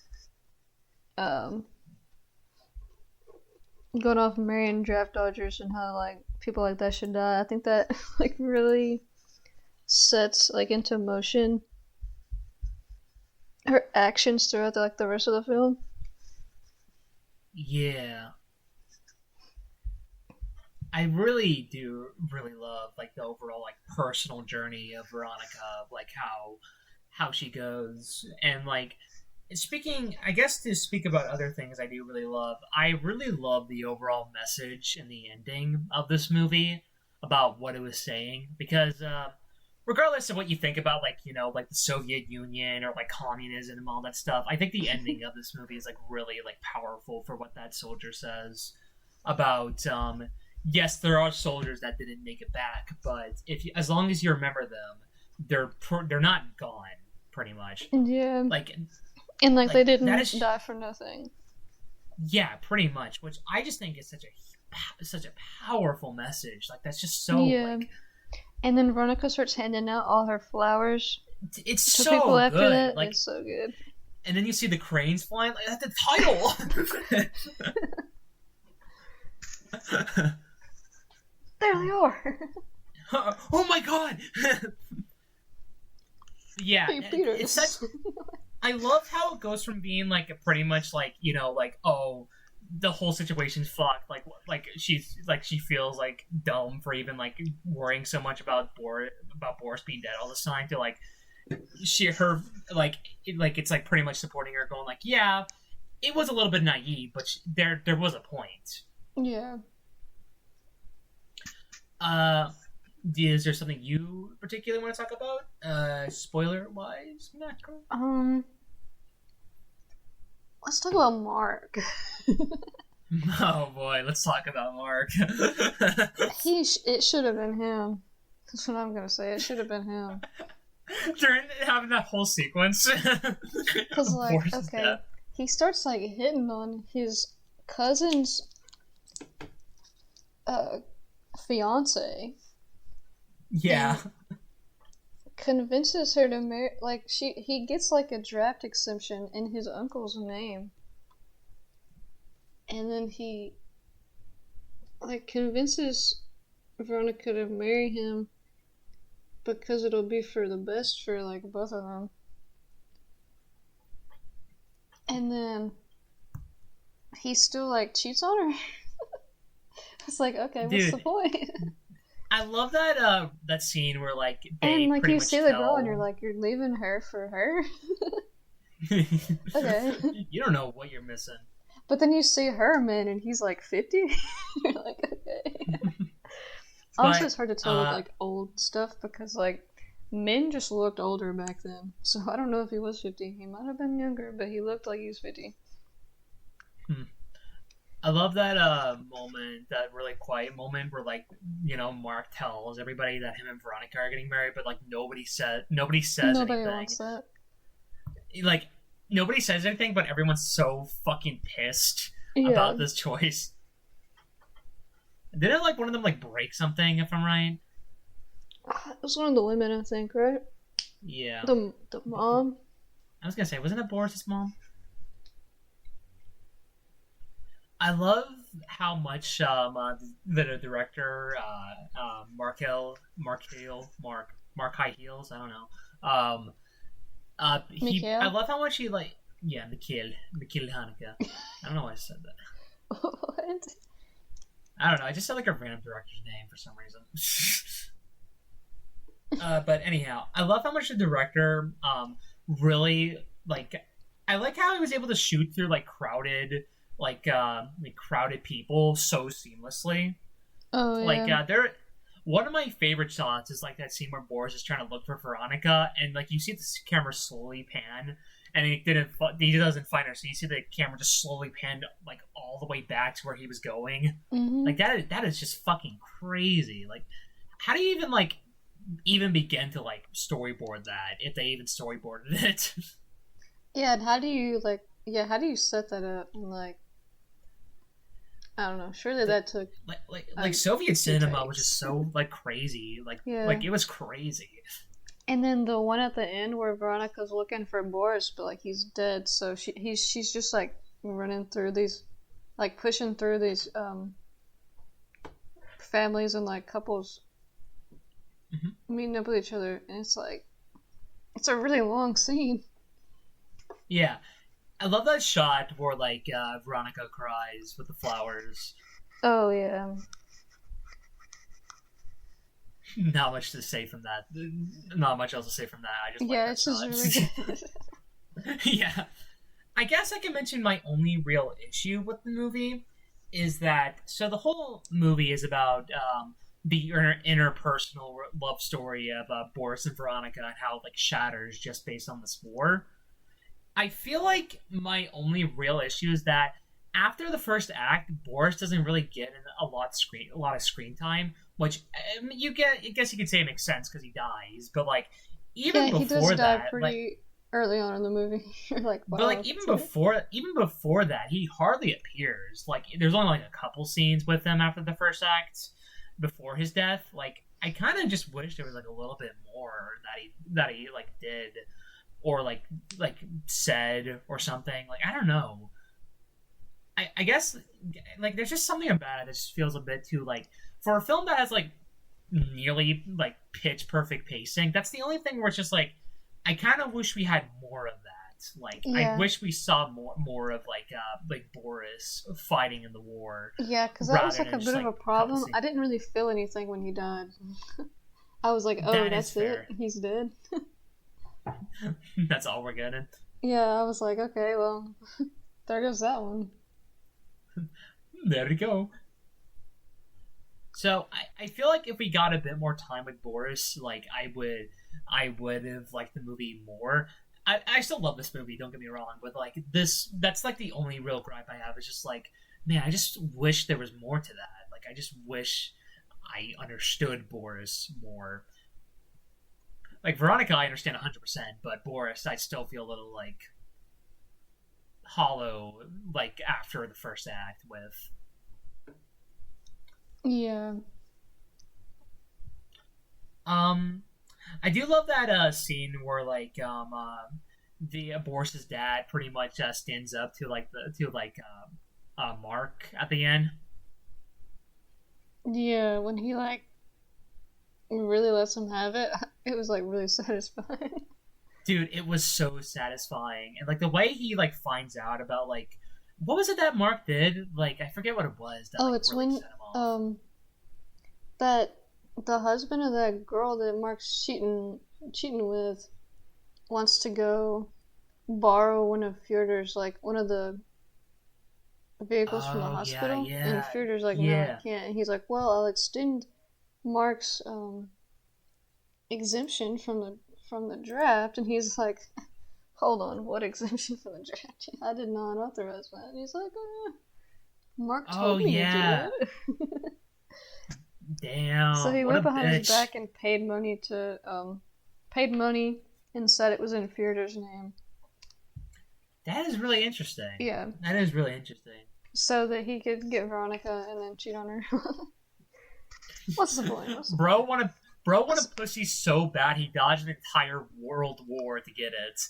going off and marrying draft dodgers and how like people like that should die, I think that like really sets like into motion her actions throughout the rest of the film. Yeah. I really do love like the overall like personal journey of Veronica, like how she goes, and like speaking, I guess to speak about other things I do really love. I really love the overall message and the ending of this movie about what it was saying, because regardless of what you think about like like the Soviet Union or like communism and all that stuff, I think the ending of this movie is like really like powerful for what that soldier says about yes, there are soldiers that didn't make it back, but as long as you remember them, they're not gone, pretty much. Yeah. Like, and like they didn't die for nothing. Yeah, pretty much. Which I just think is such a powerful message. Like that's just so. Yeah. Like, and then Veronica starts handing out all her flowers. It's to so people after good. That. Like, it's so good. And then you see the cranes flying. Like that's the title. There they are. Oh my god. Yeah, hey, Peter. It's such. I love how it goes from being like a pretty much like like oh the whole situation's fucked, like she feels like dumb for even like worrying so much about Boris being dead all this time, to like her like it's like pretty much supporting her, going like, yeah, it was a little bit naive, but there was a point. Yeah. Is there something you particularly want to talk about? Spoiler wise, Macro? Let's talk about Mark. Oh boy, let's talk about Mark. It should have been him. That's what I'm gonna say. It should have been him. During having that whole sequence, because like, okay, he starts like hitting on his cousin's fiance. Yeah. Convinces her to marry. Like he gets like a draft exemption in his uncle's name, and then he like convinces Veronica to marry him because it'll be for the best for like both of them. And then he still like cheats on her. It's like, okay, dude, what's the point? I love that that scene where like they and like pretty you much see the girl and you're like, you're leaving her for her. Okay. You don't know what you're missing. But then you see Herman and he's like 50. You're like, okay. Honestly, it's hard to tell with like old stuff because like men just looked older back then. So I don't know if he was 50. He might have been younger, but he looked like he was 50. I love that moment, that really quiet moment where like, you know, Mark tells everybody that him and Veronica are getting married, but like nobody says Nobody anything. wants that. Like nobody says anything, but everyone's so fucking pissed about this choice. Didn't like one of them like break something, if I'm right? It was one of the women, I think, right? Yeah. The mom. I was gonna say, wasn't it Boris's mom? I love how much the director Mark High Heels, I don't know. I love how much he like Mikhail Hanukkah. I don't know why I said that. What? I don't know. I just said like a random director's name for some reason. But anyhow, I love how much the director really like. I like how he was able to shoot through like crowded people so seamlessly. Oh yeah. Like one of my favorite shots is like that scene where Boris is trying to look for Veronica, and like you see the camera slowly pan, and he doesn't find her, so you see the camera just slowly pan like all the way back to where he was going. Mm-hmm. Like that is just fucking crazy. Like, how do you even begin to like storyboard that, if they even storyboarded it? Yeah, and how do you set that up? And like, I don't know. Surely that took like Soviet cinema was just so like crazy. Like it was crazy. And then the one at the end where Veronica's looking for Boris, but like he's dead, so she's just like running through these, like pushing through these families and like couples meeting up with each other, and it's like it's a really long scene. Yeah. I love that shot where like Veronica cries with the flowers. Oh yeah. Not much to say from that. Not much else to say from that. I just like it's just really good. Yeah. I guess I can mention my only real issue with the movie is that the whole movie is about the interpersonal love story of Boris and Veronica and how it like shatters just based on this war. I feel like my only real issue is that after the first act, Boris doesn't really get a lot of screen time, which I guess you could say it makes sense because he dies. But like even before he does die that, pretty early on in the movie. You're like, wow, but like even before that, he hardly appears. Like there's only like a couple scenes with him after the first act before his death. Like I kind of just wish there was like a little bit more that he like did. Or like said or something. Like I don't know. I guess like there's just something about it that just feels a bit too like for a film that has like nearly like pitch perfect pacing. That's the only thing where it's just like I kind of wish we had more of that. Like I wish we saw more of like Boris fighting in the war. Yeah, because that was like a bit of a problem. I didn't really feel anything when he died. I was like, oh, that's it. He's dead. That's all we're getting. Yeah, I was like, okay, well, there goes that one. There we go. So I feel like if we got a bit more time with Boris, like I would have liked the movie more. I still love this movie, don't get me wrong, but like this that's like the only real gripe I have is just like, man, I just wish there was more to that. Like I just wish I understood Boris more. Like Veronica I understand 100%, but Boris I still feel a little like hollow like after the first act with. Yeah. I do love that scene where like the Boris's dad pretty much stands up to like the to like Mark at the end. Yeah, when he like really lets him have it, it was like really satisfying. Dude, it was so satisfying, and like the way he like finds out about like what was it that Mark did? Like I forget what it was that Oh, like it's really when set him off. that the husband of that girl that Mark's cheating with wants to go borrow one of Fyodor's like one of the vehicles from the Oh hospital, and yeah, Fyodor's like, no, I yeah. can't. And he's like, well, I'll extend Mark's exemption from the draft, and he's like, hold on, what exemption from the draft? I did not authorize that. And he's like, Mark Oh told me to yeah. do it. So Damn, he what a went behind his bitch. back and paid money and said it was in Fyodor's name. That is really interesting. Yeah, That is really interesting. so that he could get Veronica and then cheat on her. What's the point? What's the Bro point? wanted a pussy so bad he dodged an entire world war to get it.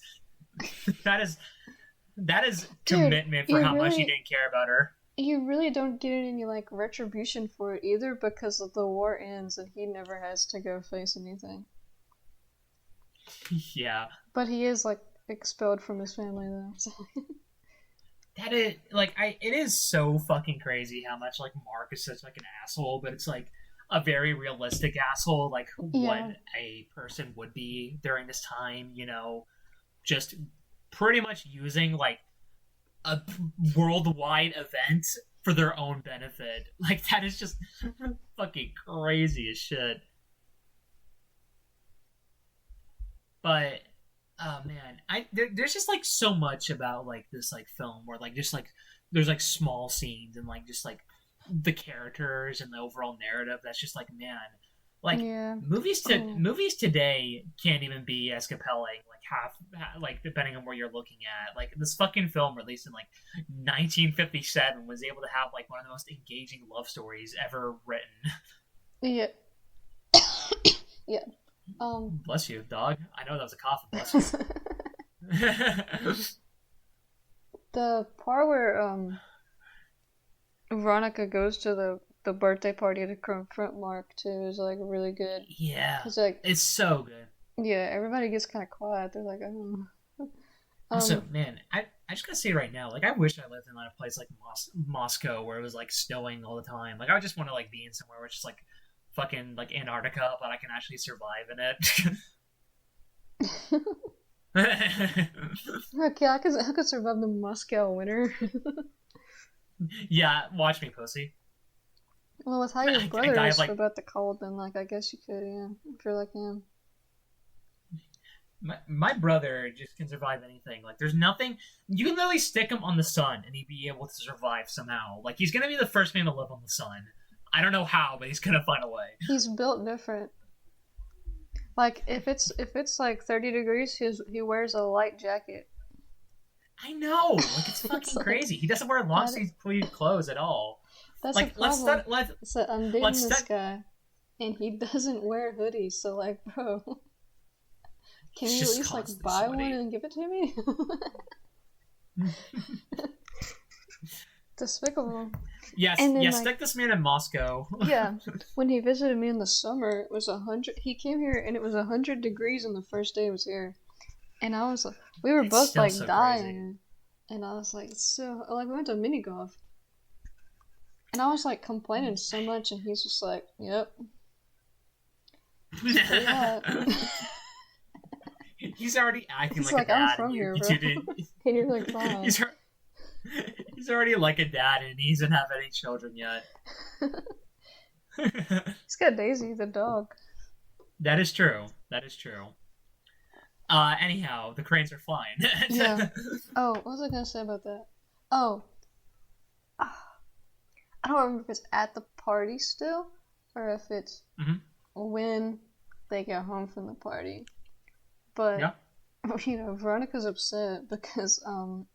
That is Dude, commitment for how much he didn't care about her. you really don't get any like retribution for it either because the war ends and he never has to go face anything. Yeah. But he is like expelled from his family though. So. That is like it is so fucking crazy how much like Mark is such like an asshole, but it's like a very realistic asshole, like what Yeah, a person would be during this time, just pretty much using like a worldwide event for their own benefit. Like that is just fucking crazy as shit. But oh man, there's just like so much about like this like film where like just like there's like small scenes and like just like the characters and the overall narrative that's just like man, like yeah. movies today can't even be as compelling like like depending on where you're looking at. Like this fucking film released in like 1957 was able to have like one of the most engaging love stories ever written. Yeah. Yeah. Bless you, dog. I know that was a cough. Bless you. The part where Veronica goes to the birthday party to confront Mark too is like really good. Yeah, Cause like it's so good. yeah, everybody gets kind of quiet. They're like, oh. Also, man, I just gotta say right now, like I wish I lived in like a place like Moscow where it was like snowing all the time. Like I just want to like be in somewhere where it's just like fucking like Antarctica, but I can actually survive in it. Okay, I could survive the Moscow winter. Yeah, watch me, pussy. Well, with how your I brother die of is like about the cold, then like I guess you could, yeah, if you're like him. my brother just can survive anything. Like there's nothing you can literally stick him on the sun and he'd be able to survive somehow. Like he's gonna be the first man to live on the sun. I don't know how, but he's gonna find a way. He's built different. Like if it's like 30 degrees, he wears a light jacket. I know, like it's It's fucking like crazy. He doesn't wear long sleeve clothes at all. that's a Like let's problem. start. Let's So I'm dating let's this start. guy, and he doesn't wear hoodies. So like, bro, can He's you at just least like constantly buy one sweaty. and give it to me? Despicable. Yes, And then yes. like Stick this man in Moscow. yeah, when he visited me in the summer, it was 100. He came here and it was 100 degrees on the first day he was here, and I was like, we were It's both still like so crazy. dying, and I was like, so like we went to mini golf, and I was like complaining so much, and he's just like, yep, it's pretty hot. He's already acting He's like a like, I'm dad. from And here, you bro. two didn't. And you're like, fine. He's already like a dad, and he doesn't have any children yet. He's got Daisy, the dog. That is true. That is true. Anyhow, the cranes are flying. Yeah. Oh, what was I gonna say about that? Oh, I don't remember if it's at the party still, or if it's when they get home from the party. But Yeah. you know, Veronica's upset because who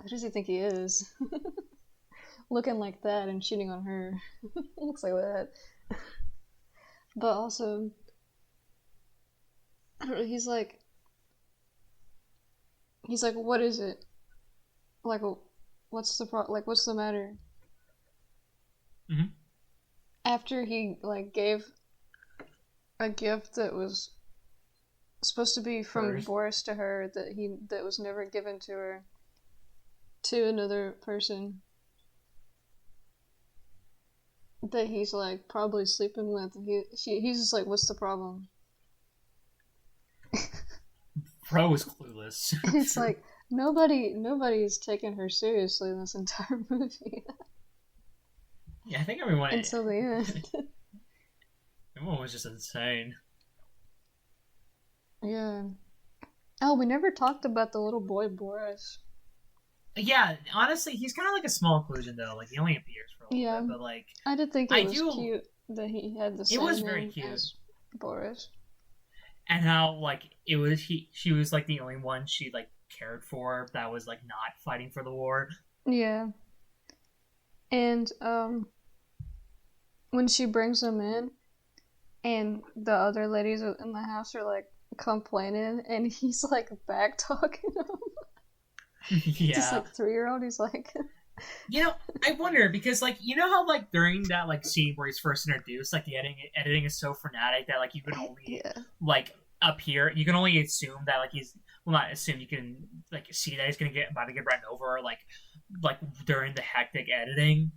does he think he is? Looking like that and cheating on her. Looks like that. But also, I don't know, he's like, what is it? Like, what's the like, what's the matter? Mm-hmm. After he like gave a gift that was supposed to be from Boris to her that was never given to her to another person that he's like probably sleeping with. He's just like, what's the problem? Bro is clueless. It's like nobody's taken her seriously in this entire movie. Yeah, I think everyone until the end. Everyone was just insane. Yeah. Oh, we never talked about the little boy Boris. Yeah, honestly, he's kind of like a small inclusion though. Like he only appears for a little bit, but like I did think it was cute that he had the same it was name very cute. as Boris. And how like it was she was like the only one she like cared for that was like not fighting for the war. Yeah. And when she brings him in and the other ladies in the house are like complaining and he's like back talking them. Yeah. Just like 3-year-old, he's like You know, I wonder because like you know how like during that like scene where he's first introduced, like the editing is so frenetic that like you can only like up here you can only assume that like he's not assume you can like see that he's about to get run over like during the hectic editing.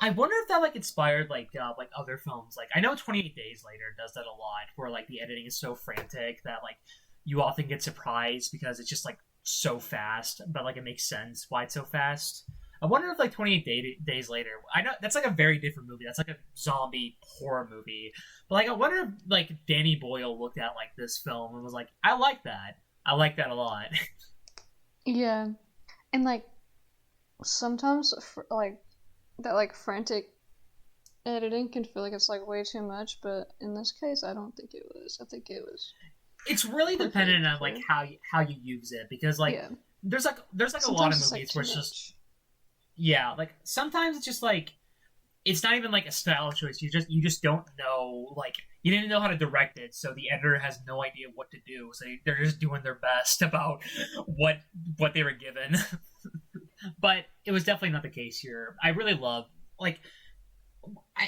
I wonder if that like inspired like other films. Like I know 28 Days Later does that a lot, where like the editing is so frantic that like you often get surprised because it's just like so fast, but like it makes sense why it's so fast. I wonder if like 28 Days Later, I know that's like a very different movie. That's like a zombie horror movie. But like I wonder if like Danny Boyle looked at like this film and was like, I like that. I like that a lot. Yeah. And like sometimes like that like frantic editing can feel like it's like way too much, but in this case I don't think it was. I think it was It's really dependent on like how you use it, because like there's like sometimes a lot of movies like where it's just like sometimes it's just like it's not even like a style choice. You just don't know, like you didn't know how to direct it, so the editor has no idea what to do. So they're just doing their best about what they were given. But it was definitely not the case here. I really love like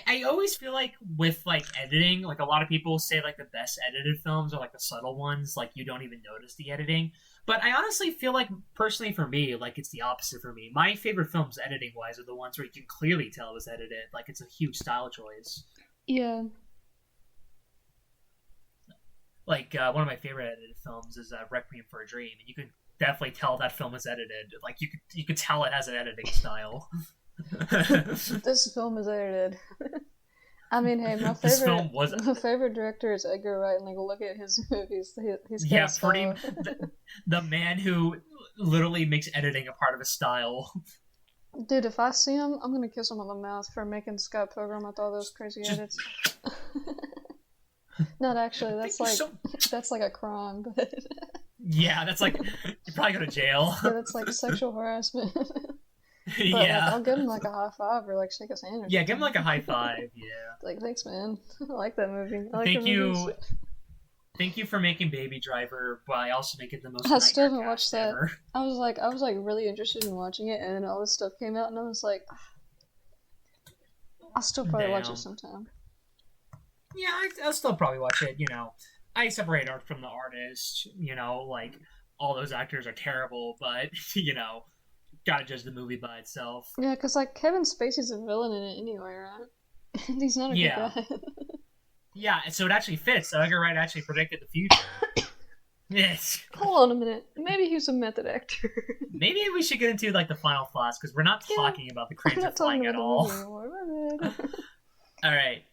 I always feel like with like editing, like a lot of people say like the best edited films are like the subtle ones, like you don't even notice the editing. But I honestly feel like personally for me, like it's the opposite for me. My favorite films editing wise are the ones where you can clearly tell it was edited. Like it's a huge style choice. Yeah. Like one of my favorite edited films is Requiem for a Dream, and you can definitely tell that film is edited. Like you could tell it has an editing style. This film is edited. I mean, hey, my favorite director is Edgar Wright, and like look at his movies. He's pretty. The man who literally makes editing a part of his style. Dude, if I see him, I'm gonna kiss him on the mouth for making Scott Pilgrim with all those crazy edits. Not actually. That's like a crime, but yeah, that's like you probably go to jail. Yeah, that's like sexual harassment. But, yeah, like, I'll give him like a high five or like shake his hand. Yeah, give him like a high five. Yeah. Like, thanks, man. I like that movie. Thank you for making Baby Driver, but I also make it the most. I still haven't watched that. Ever. I was like really interested in watching it, and then all this stuff came out, and I was like, I'll still probably watch it sometime. Yeah, I'll still probably watch it. You know, I separate art from the artist. You know, like all those actors are terrible, but you know. Gotta judge the movie by itself. Yeah, because like Kevin Spacey's a villain in it anyway, right? He's not a good guy. Yeah, so it actually fits. Edgar Wright actually predicted the future. Yes. Hold on a minute. Maybe he's a method actor. Maybe we should get into like the final thoughts because we're not talking about the cranes We're are not talking flying about at the all. movie anymore. My bad. All right.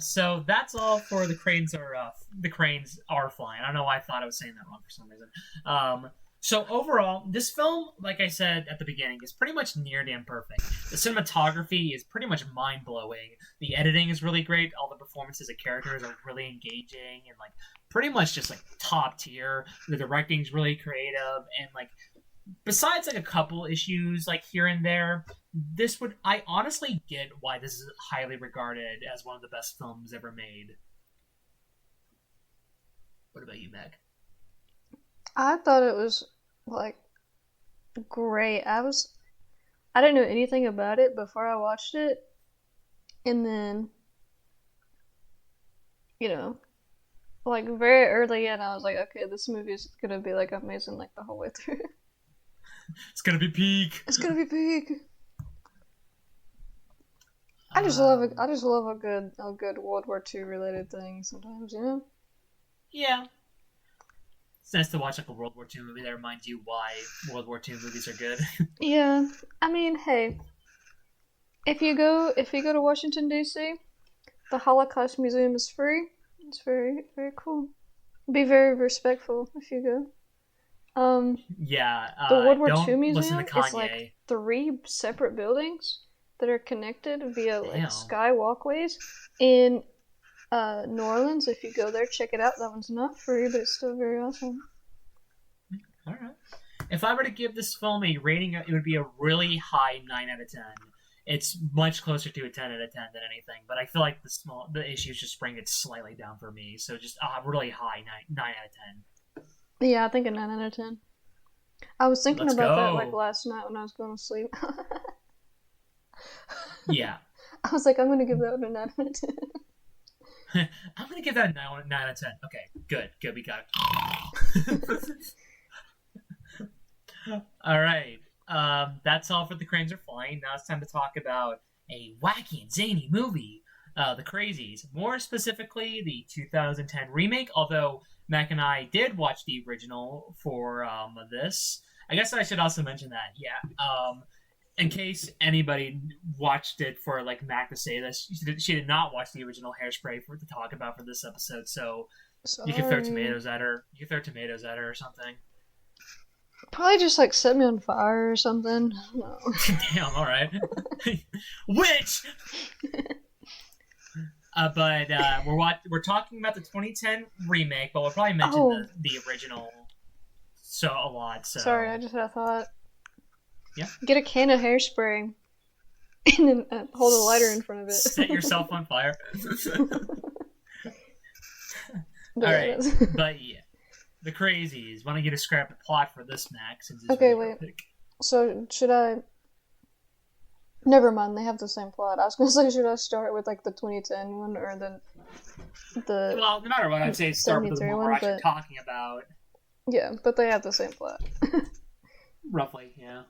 So that's all for the cranes are flying. I don't know why I thought I was saying that wrong for some reason. So overall, this film, like I said at the beginning, is pretty much near damn perfect. The cinematography is pretty much mind blowing. The editing is really great. All the performances of characters are really engaging and like pretty much just like top tier. The directing's really creative and like besides like a couple issues like here and there, I honestly get why this is highly regarded as one of the best films ever made. What about you, Meg? I thought it was like great. I didn't know anything about it before I watched it, and then you know, like very early in, I was like, okay, this movie is gonna be like amazing, like the whole way through. It's gonna be peak. It's gonna be big. I just love a good World War II related thing sometimes, you know? Yeah. It's nice to watch like a World War II movie that reminds you why World War II movies are good. Yeah. I mean, hey, if you go to Washington D.C., the Holocaust Museum is free. It's very very cool. Be very respectful if you go. Yeah. The World War don't II listen to Museum Kanye. is like 3 separate buildings that are connected via like Damn. sky walkways in New Orleans. If you go there, check it out. That one's not free, but it's still very awesome. All right. If I were to give this film a rating, it would be a really high 9 out of 10. It's much closer to a 10 out of 10 than anything, but I feel like the issues just bring it slightly down for me. So just a really high 9 out of 10. Yeah, I think a 9 out of 10. I was thinking Let's about that go. like last night when I was going to sleep. Yeah. I was like, I'm gonna give that one a 9 out of 10. I'm going to give that a 9 out of 10. Okay, good. We got it. All right. That's all for The Cranes Are Flying. Now it's time to talk about a wacky and zany movie, The Crazies. More specifically, the 2010 remake, although Mac and I did watch the original for this. I guess I should also mention that, yeah. In case anybody watched it for like Mac to say this, she did not watch the original Hairspray to talk about for this episode, so Sorry. you can throw tomatoes at her. Or something. Probably just like set me on fire or something. No. Damn, all right. Witch. But we're talking about the 2010 remake, but we'll probably mention the original a lot. So sorry, I just had a thought. Yeah. Get a can of hairspray and then hold a lighter in front of it. Set yourself on fire. But all yeah, right, that's- but yeah, The Crazies. Why don't you describe the plot for this, Max? Okay, wait. So should I? Never mind. They have the same plot. I was gonna say, should I start with like the 2010 one or the? Well, no matter what, I'd say start with the one we're actually talking about. Yeah, but they have the same plot. Roughly, yeah.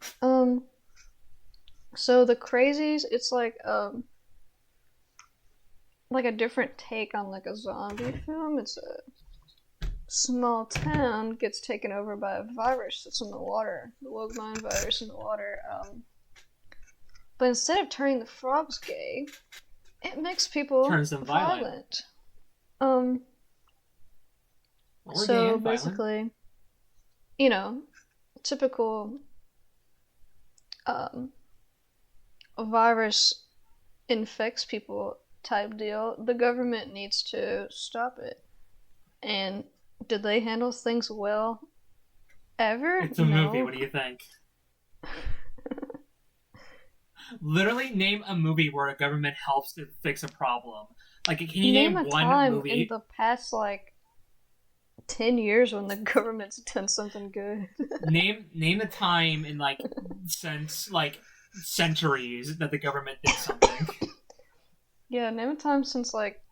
So The Crazies, it's like a different take on like a zombie film. It's a small town gets taken over by a virus that's in the water, the Logline virus in the water. But instead of turning the frogs gay, it makes people turns them violent. So basically, you know, typical a virus infects people type deal. The government needs to stop it. And did they handle things well ever? It's a movie. What do you think? Literally name a movie where a government helps to fix a problem. Like, can you name one time movie in the past like 10 years when the government's done something good? name the time in like since like centuries that the government did something. Yeah, name a time since like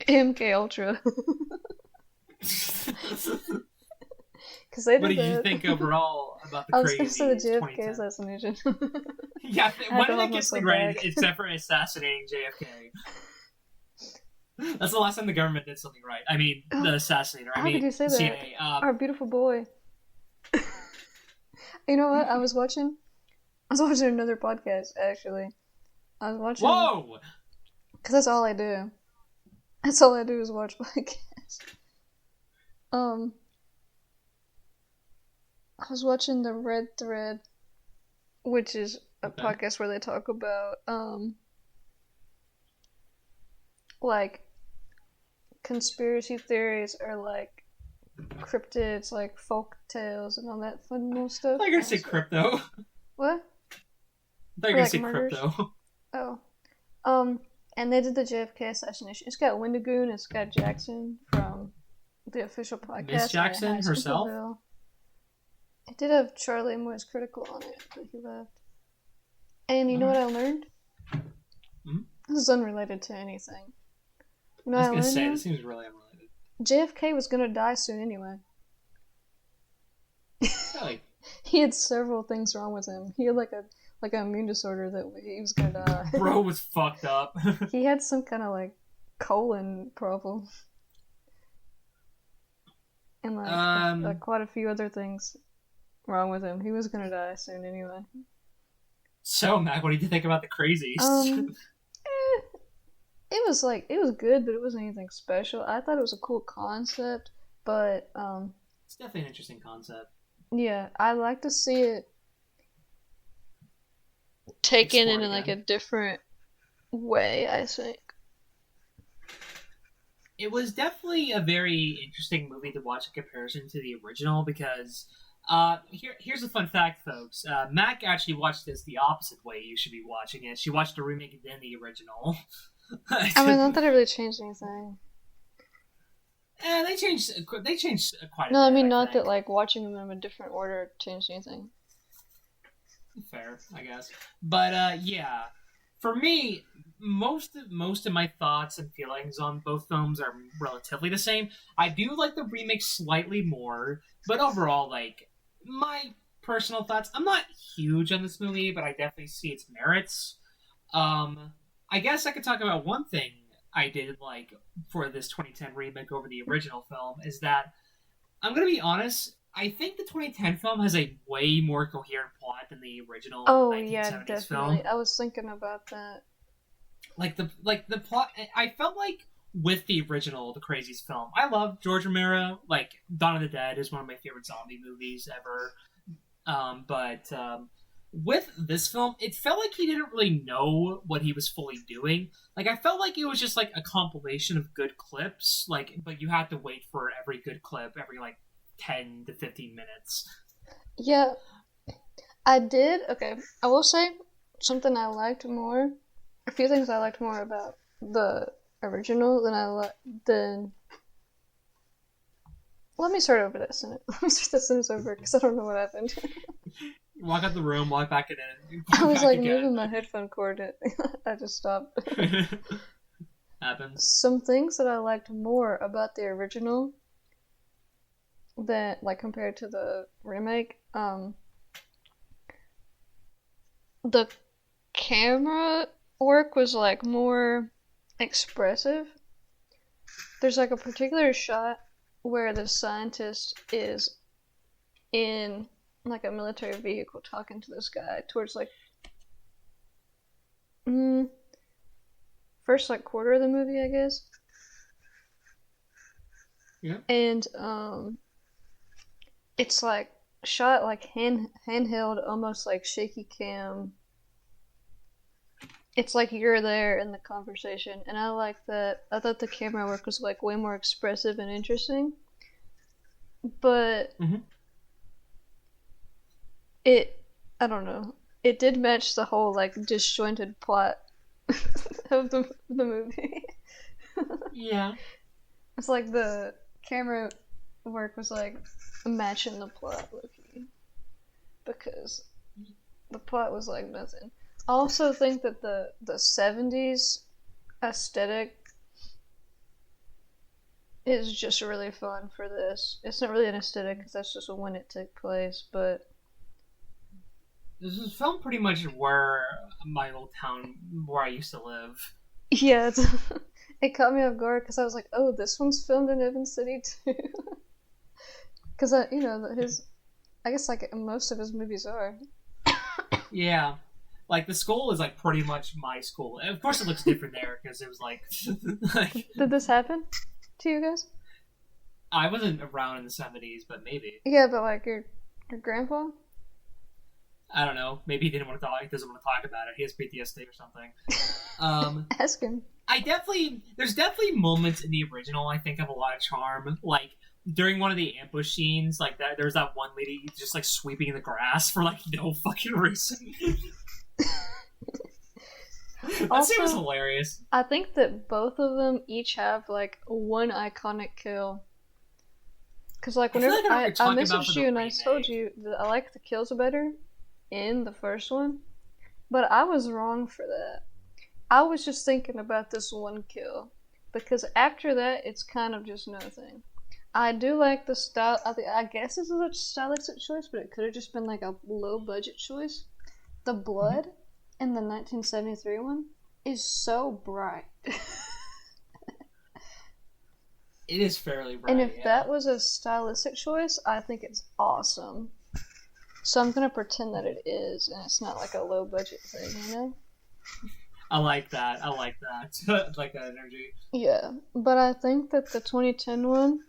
MK Ultra. Because they did What did you think overall about the Crazies? I was going to say the JFK assassination. Yeah, what did they get right except for assassinating JFK? That's the last time the government did something right. I mean, the assassinator. How could you say that? CIA. Our beautiful boy. You know what? I was watching another podcast, actually. I was watching... Whoa! Because that's all I do. That's all I do is watch podcasts. I was watching the Red Thread, which is a podcast where they talk about, like, conspiracy theories or, like, cryptids, like, folk tales and all that fun little stuff. I thought you were going to say crypto. What? I thought you were going to say crypto. Oh. And they did the JFK assassination. It's got Wendigoon, it's got Jackson from the official podcast. Miss Jackson herself? It did have Charlie Moyes Critical on it, but he left. And you know what I learned? Mm-hmm. This is unrelated to anything. You know I was going to say, this seems really unrelated. JFK was going to die soon anyway. Really? He had several things wrong with him. He had like an immune disorder that he was going to die. Bro was fucked up. He had some kind of like colon problem. And like quite a few other things wrong with him. He was going to die soon anyway. So, Mac, what did you think about the Crazies? It was good, but it wasn't anything special. I thought it was a cool concept, but it's definitely an interesting concept. Yeah, I like to see it taken in like a different way, I think. It was definitely a very interesting movie to watch in comparison to the original because here's a fun fact, folks. Mac actually watched this the opposite way you should be watching it. She watched the remake and then the original. I mean, not that it really changed anything. They changed quite a bit. No, I mean, not that like watching them in a different order changed anything. Fair, I guess. But yeah, for me, most of my thoughts and feelings on both films are relatively the same. I do like the remake slightly more, but overall, like, my personal thoughts, I'm not huge on this movie, but I definitely see its merits. I guess I could talk about one thing I did like for this 2010 remake over the original film is that, I'm going to be honest, I think the 2010 film has a way more coherent plot than the original 1970s yeah, definitely. film. I was thinking about that. Like the plot, I felt like with the original, the Crazies film, I love George Romero. Like, Dawn of the Dead is one of my favorite zombie movies ever. But with this film, it felt like he didn't really know what he was fully doing. Like, I felt like it was just like a compilation of good clips. Like, but you had to wait for every good clip every like 10 to 15 minutes. Yeah, I did. Okay, I will say something I liked more. A few things I liked more about the original than. Let me start over that sentence. Let me start that sentence over because I don't know what happened. Walk out the room, walk back in. I was like moving my headphone cord. I just stopped. Happens. Some things that I liked more about the original than like compared to the remake. The camera work was like more expressive. There's like a particular shot where the scientist is in like a military vehicle talking to this guy towards like first like quarter of the movie, I guess. Yeah. And it's like shot like handheld, almost like shaky cam. It's like you're there in the conversation, and I like that. I thought the camera work was like way more expressive and interesting. But I don't know. It did match the whole like disjointed plot of the movie. Yeah. It's like the camera work was like matching the plot, because the plot was like nothing. I also think that the 70s aesthetic is just really fun for this. It's not really an aesthetic because that's just when it took place, but this is filmed pretty much where my old town, where I used to live. Yeah, It caught me off guard because I was like, oh, this one's filmed in Evans City too. Because I guess like most of his movies are. Yeah. Like, the school is, like, pretty much my school. And of course it looks different there, because it was, like... Did this happen to you guys? I wasn't around in the 70s, but maybe. Yeah, but, like, your grandpa? I don't know. Maybe he doesn't want to talk about it. He has PTSD or something. Ask him. There's definitely moments in the original, I think, have a lot of charm. Like, during one of the ambush scenes, like, there's that one lady just, like, sweeping in the grass for, like, no fucking reason. That scene was hilarious. I think that both of them each have like one iconic kill. Because like whenever I messaged you and I told you that I like the kills better in the first one, but I was wrong for that. I was just thinking about this one kill because after that it's kind of just nothing. I do like the style. I guess this is a stylistic choice, but it could have just been like a low budget choice. The blood in the 1973 one is so bright. It is fairly bright. And if that was a stylistic choice, I think it's awesome. So I'm gonna pretend that it is, and it's not like a low budget thing, you know? I like that. I like that energy. Yeah, but I think that the 2010 one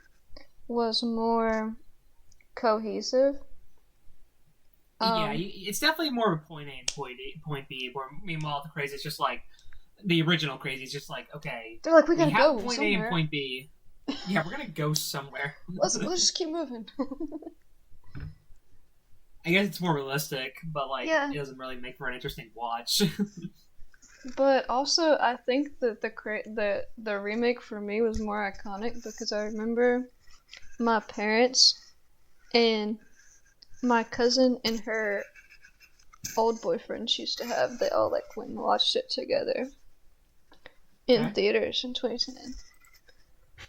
was more cohesive. Yeah, it's definitely more of a point A and point B. Where meanwhile, the Crazies just like the original Crazies, just like okay, they're like we gotta go point somewhere. A and point B. Yeah, we're gonna go somewhere. Let's just keep moving. I guess it's more realistic, but like it doesn't really make for an interesting watch. But also, I think that the remake for me was more iconic because I remember my parents and my cousin and her old boyfriend she used to have, they all like went and watched it together in theaters in 2010.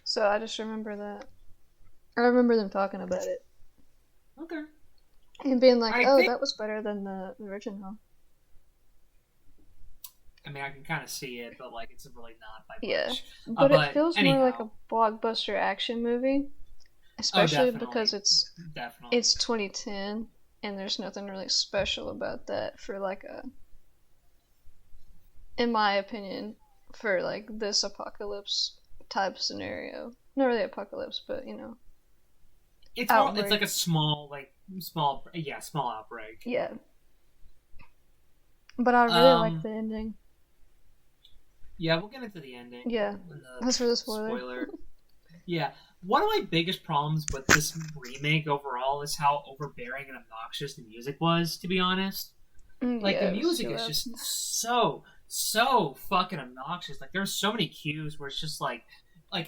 So I just remember that. I remember them talking about it. Okay. And being like, that was better than the original. I mean, I can kind of see it, but like, it's really not by much. Yeah, but it feels more like a blockbuster action movie. Especially because it's 2010 and there's nothing really special about that for like in my opinion, for like this apocalypse type scenario. Not really apocalypse, but you know. It's like a small outbreak. Yeah. But I really like the ending. Yeah, we'll get into the ending. Yeah. That's for the spoiler. Yeah. One of my biggest problems with this remake overall is how overbearing and obnoxious the music was, to be honest. Like, the music is just so fucking obnoxious. Like, there's so many cues where it's just like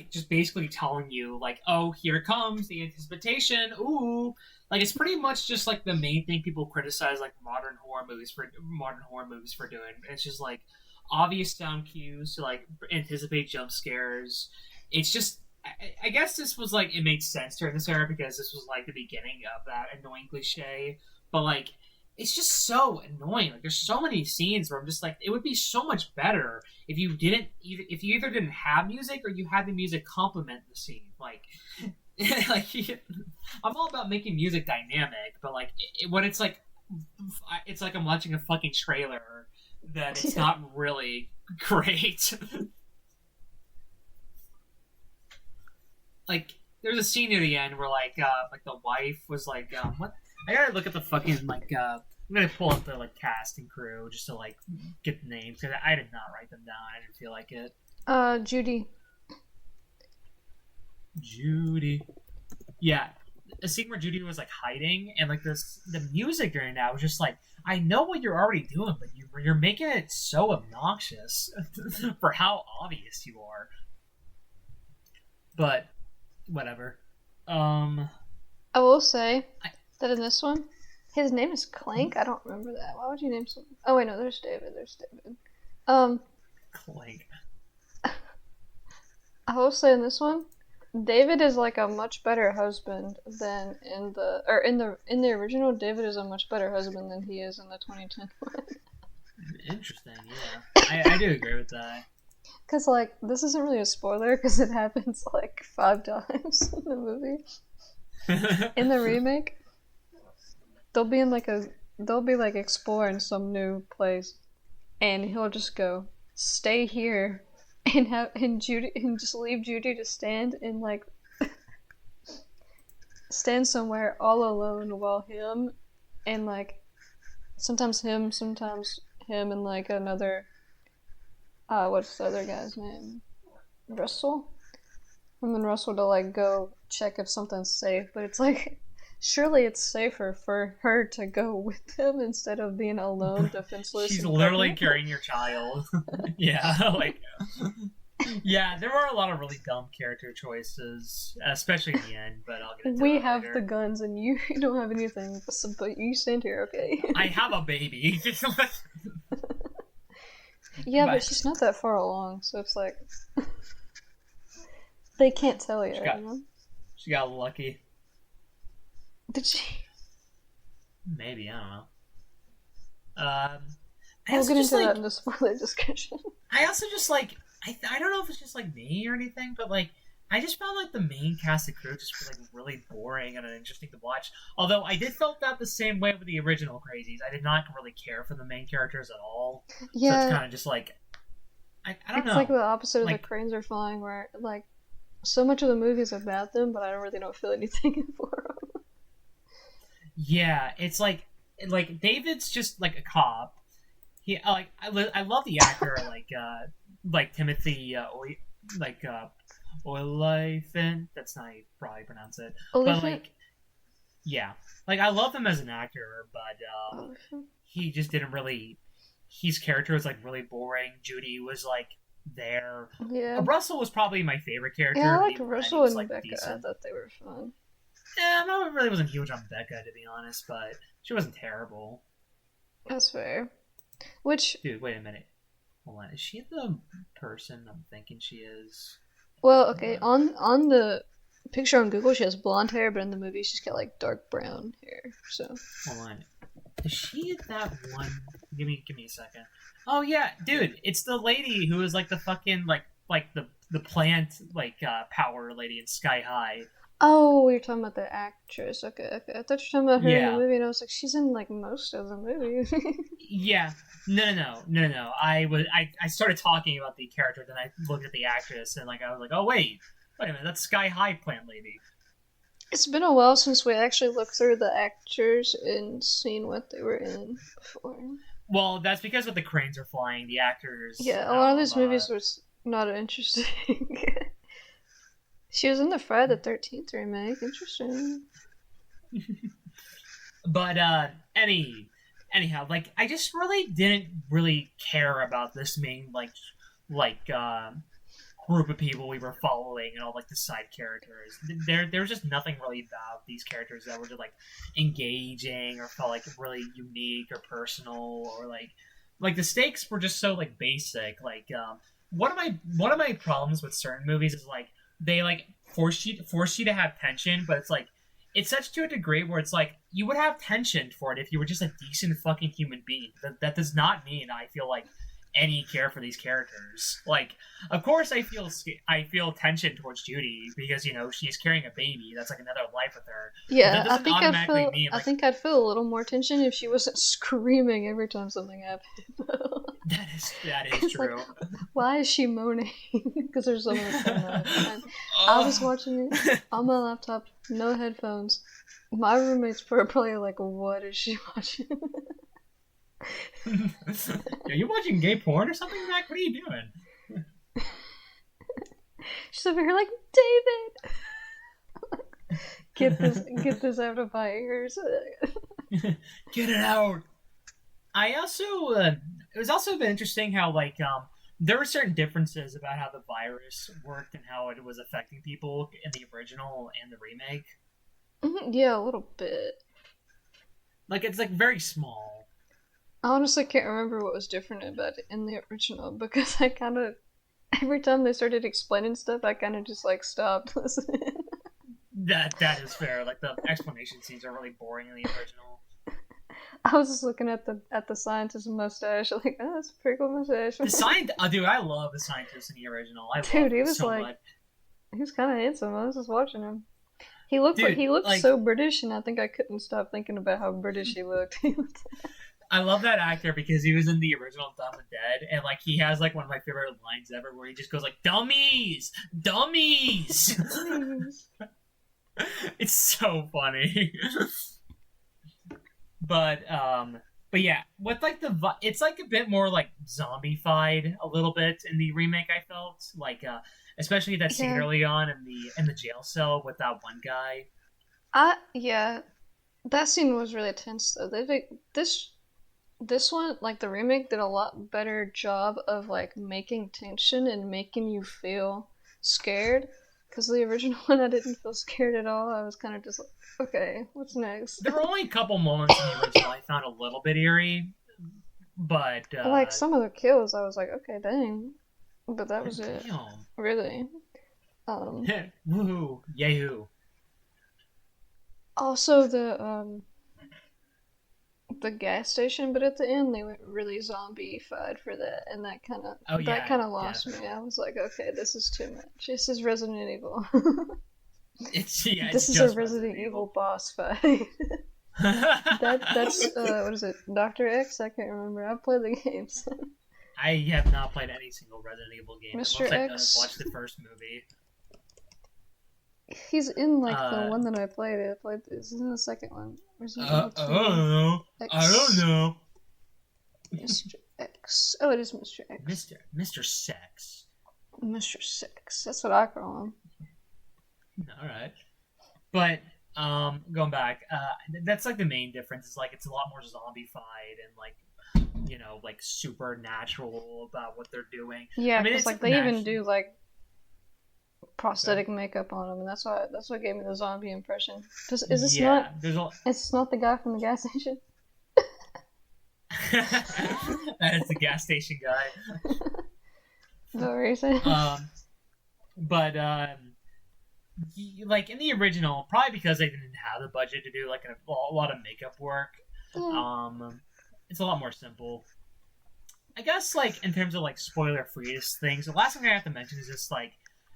just basically telling you, like, oh, here comes the anticipation, ooh. Like, it's pretty much just, like, the main thing people criticize, like, modern horror movies for doing. It's just, like, obvious sound cues to, like, anticipate jump scares. It's just... I guess this was, like, it made sense during this era because this was, like, the beginning of that annoying cliche. But, like, it's just so annoying. Like, there's so many scenes where I'm just like, it would be so much better if you either didn't have music or you had the music complement the scene. Like, I'm all about making music dynamic, but, like, when it's like I'm watching a fucking trailer that it's not really great. Like, there's a scene near the end where, like the wife was like, what? I gotta look at the fucking, like, I'm gonna pull up the, like, cast and crew just to, like, get the names, because I did not write them down. I didn't feel like it. Judy. Yeah. A scene where Judy was, like, hiding, and, like, the music during that was just like, I know what you're already doing, but you're making it so obnoxious for how obvious you are. But... whatever. I will say that in this one, his name is Clank. I don't remember that. Why would you name someone? Oh wait, no, there's David. Clank. I will say in this one, David is like a much better husband than in the original. David is a much better husband than he is in the 2010 one. Interesting, yeah. I do agree with that. Because, like, this isn't really a spoiler because it happens, like, 5 times in the movie. In the remake, they'll be like, exploring some new place, and he'll just go, stay here, and just leave Judy to stand in, like, stand somewhere all alone while him, and, like, sometimes him, and, like, another, what's the other guy's name? Russell? And then Russell to, like, go check if something's safe, but it's like, surely it's safer for her to go with him instead of being alone, defenseless. She's literally carrying your child. Yeah, like, yeah, there were a lot of really dumb character choices, especially in the end, but I'll get into We that have later. the guns and you don't have anything, but you stand here, okay? I have a baby. Yeah, but she's not that far along, so it's like they can't tell you. She got lucky. Did she? Maybe, I don't know. We'll get into that in the spoiler discussion. I also just like I don't know if it's just like me or anything, but like I just found like the main cast of crew just like really boring and uninteresting to watch. Although I did felt that the same way with the original Crazies. I did not really care for the main characters at all. Yeah, so it's kind of just like I don't know. It's like the opposite of like, the Cranes Are Flying, where like so much of the movie is about them, but I don't feel anything for them. Yeah, it's like David's just like a cop. He I love the actor like Timothy Olyphant. That's not how you probably pronounce it. Olyphant? But like yeah, like I love him as an actor, but he just didn't really. His character was like really boring. Judy was like there. Yeah. Russell was probably my favorite character. Yeah, I liked Russell and like, Becca. decent. I thought they were fun. Yeah, I really wasn't huge on Becca to be honest, but she wasn't terrible. That's fair. Which, dude, wait a minute. Hold on, is she the person I'm thinking she is? Well, okay, on the picture on Google, she has blonde hair, but in the movie, she's got like dark brown hair. So hold on, is she that one? Give me a second. Oh yeah, dude, it's the lady who is like the fucking like the plant power lady in Sky High. Oh, you're talking about the actress. Okay. I thought you were talking about her in the movie, and I was like, she's in like most of the movie. Yeah. No. I started talking about the character, then I looked at the actress, and like I was like, oh wait a minute, that's Sky High plant lady. It's been a while since we actually looked through the actors and seen what they were in before. Well, that's because with the Cranes Are Flying, the actors. Yeah, a lot of these movies was not interesting. She was in the Friday the 13th remake. Interesting. But anyhow, like I just really didn't care about this main group of people we were following and all like the side characters. There was just nothing really about these characters that were just like engaging or felt like really unique or personal or like the stakes were just so like basic. Like one of my problems with certain movies is like they like force you to have tension, but it's such to a degree where it's like you would have tension for it if you were just a decent fucking human being. That does not mean I feel like any care for these characters. Like, of course I feel tension towards Judy because she's carrying a baby. That's like another life with her. Yeah, I think I'd feel a little more tension if she wasn't screaming every time something happened. That is true. Like, why is she moaning? Because there's someone that's going on. I was watching it on my laptop, no headphones. My roommates were probably like, "What is she watching?" Are you watching gay porn or something, Mac? What are you doing? She's over here like, David, get this out of my ears. Get it out. I also it was also been interesting how there were certain differences about how the virus worked and how it was affecting people in the original and the remake. Yeah, a little bit. Like it's like very small. I honestly can't remember what was different about it in the original because I kind of every time they started explaining stuff, I kind of just like stopped listening. That is fair. Like the explanation scenes are really boring in the original. I was just looking at the scientist's mustache, like, oh, that's a pretty cool mustache. Dude, I love the scientist in the original. I love Dude, he him was so like, much. he was kind of handsome. I was just watching him. Dude, He looked like, so British, and I think I couldn't stop thinking about how British he looked. I love that actor because he was in the original Dumb and Dead, and like he has like one of my favorite lines ever, where he just goes like, "Dummies, dummies." It's so funny. but but yeah, with like it's like a bit more like zombie-fied a little bit in the remake. I felt like, especially that scene Yeah, early on in the jail cell with that one guy. yeah, that scene was really tense though. This one, like the remake, did a lot better job of like making tension and making you feel scared. Because the original one, I didn't feel scared at all. I was kind of just like, okay, what's next? There were only a couple moments in the original I found a little bit eerie, but Like some of the kills, I was like, okay, dang, but that was it, damn, really. Um, woohoo, yahoo! Also the gas station, but at the end they went really zombie-fied for that, and Oh that yeah, kind of yeah. lost me. I was like, okay, this is too much. This is Resident Evil. It's This is a just Resident Resident Evil Evil. boss fight. That's what is it? Dr. X? I can't remember. I've played the games. I have not played any single Resident Evil game. The Mr. most I've done is X. watch the first movie. He's in like the Uh, one that I played. Is in the second one. Resident Evil I 2 don't know. I don't X. know. Mr. X. Oh, it is Mr. X. Mr. Sex. Mr. Six. That's what I call him. All right, but going back, that's like the main difference. Is like it's a lot more zombie-fied and like like supernatural about what they're doing. Yeah, I mean, because it's like they even natural. do like Okay. prosthetic makeup on him, and that's what gave me the zombie impression. Is this not? Yeah, there's a It's not the guy from the gas station. that is the gas station guy. Is that what you're saying? But like in the original, probably because they didn't have the budget to do like a lot of makeup work. Yeah. It's a lot more simple. I guess like in terms of like spoiler free things, the last thing I have to mention is just like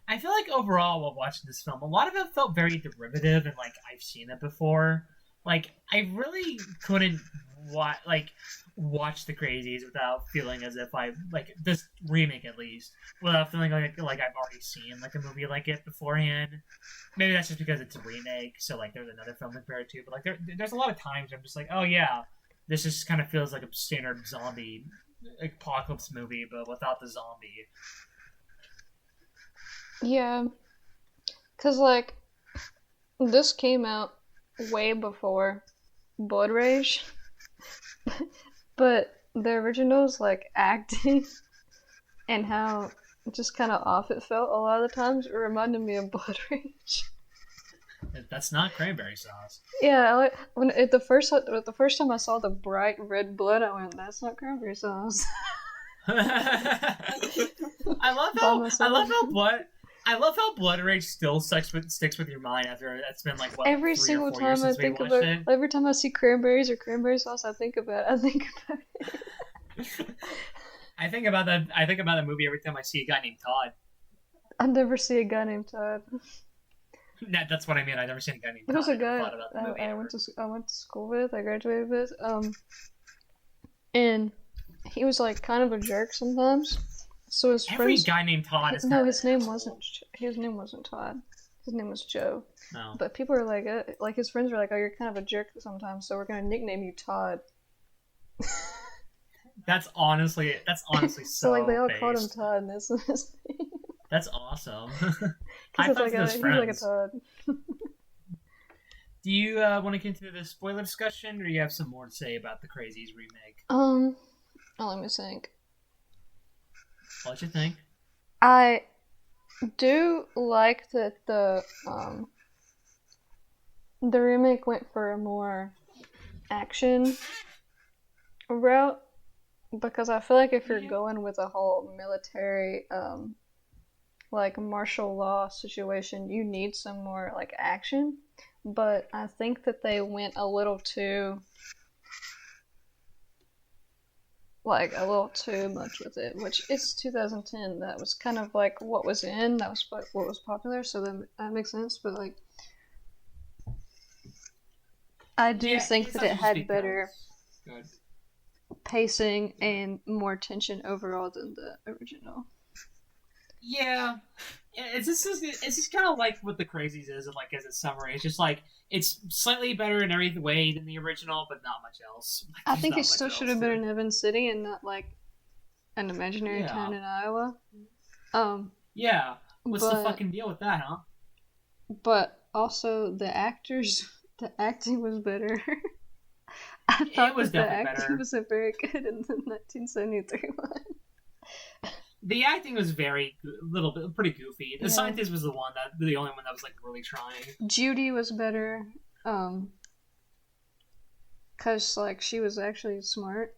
I feel like overall while watching this film, a lot of it felt very derivative and like I've seen it before. Like I really couldn't watch the Crazies without feeling as if I like this remake at least without feeling like I've already seen like a movie like it beforehand. Maybe that's just because it's a remake, so like there's another film to compare it to. But like there's a lot of times I'm just like, oh yeah, this just kind of feels like a standard zombie apocalypse movie, but without the zombie. Yeah, because like this came out way before Blood Rage, but the original's like acting and how just kind of off it felt a lot of the times. It reminded me of Blood Rage. That's not cranberry sauce. Yeah, when the first time I saw the bright red blood, I went, "That's not cranberry sauce." I love how Blood Rage still sticks with your mind after it's been like what Every 3 or 4 years single time I since we think watched about, it. every time I see cranberries or cranberry sauce, I think about it. I think about that. I think about that movie every time I see a guy named Todd. I never see a guy named Todd. That's what I mean. I never seen a guy named There Todd. was a I never guy thought about the movie ever. I went to school with, I graduated with, and he was like kind of a jerk sometimes. So his Every friends, guy named Todd is no, kind of his name an wasn't asshole. his name wasn't Todd. His name was Joe. No. But people were like his friends were like, "Oh, you're kind of a jerk sometimes, so we're gonna nickname you Todd." That's honestly So so like they all called him based. Todd, and this is That's awesome. because High it's five like to those he's like a friends. Todd. Do you want to continue the spoiler discussion, or do you have some more to say about the Crazies remake? Oh, let me think. What you think? I do like that the remake went for a more action route, because I feel like if you're going with a whole military like martial law situation, you need some more like action. But I think that they went a little too like a little too much with it, which it's 2010. That was kind of like what was in, that was what was popular, so that makes sense. But like, I do think that it had better pacing and more tension overall than the original. Yeah, it's just kind of like what the Crazies is, like as a summary. It's just like it's slightly better in every way than the original, but not much else. Like, I think it still should have been in Evans City and not like an imaginary town in Iowa. Yeah. What's the fucking deal with that, huh? But also the acting was better. I thought it was that the definitely acting better. was very good in the 1973 one. The acting was pretty goofy. The scientist was the only one that was like really trying. Judy was better, cause like she was actually smart.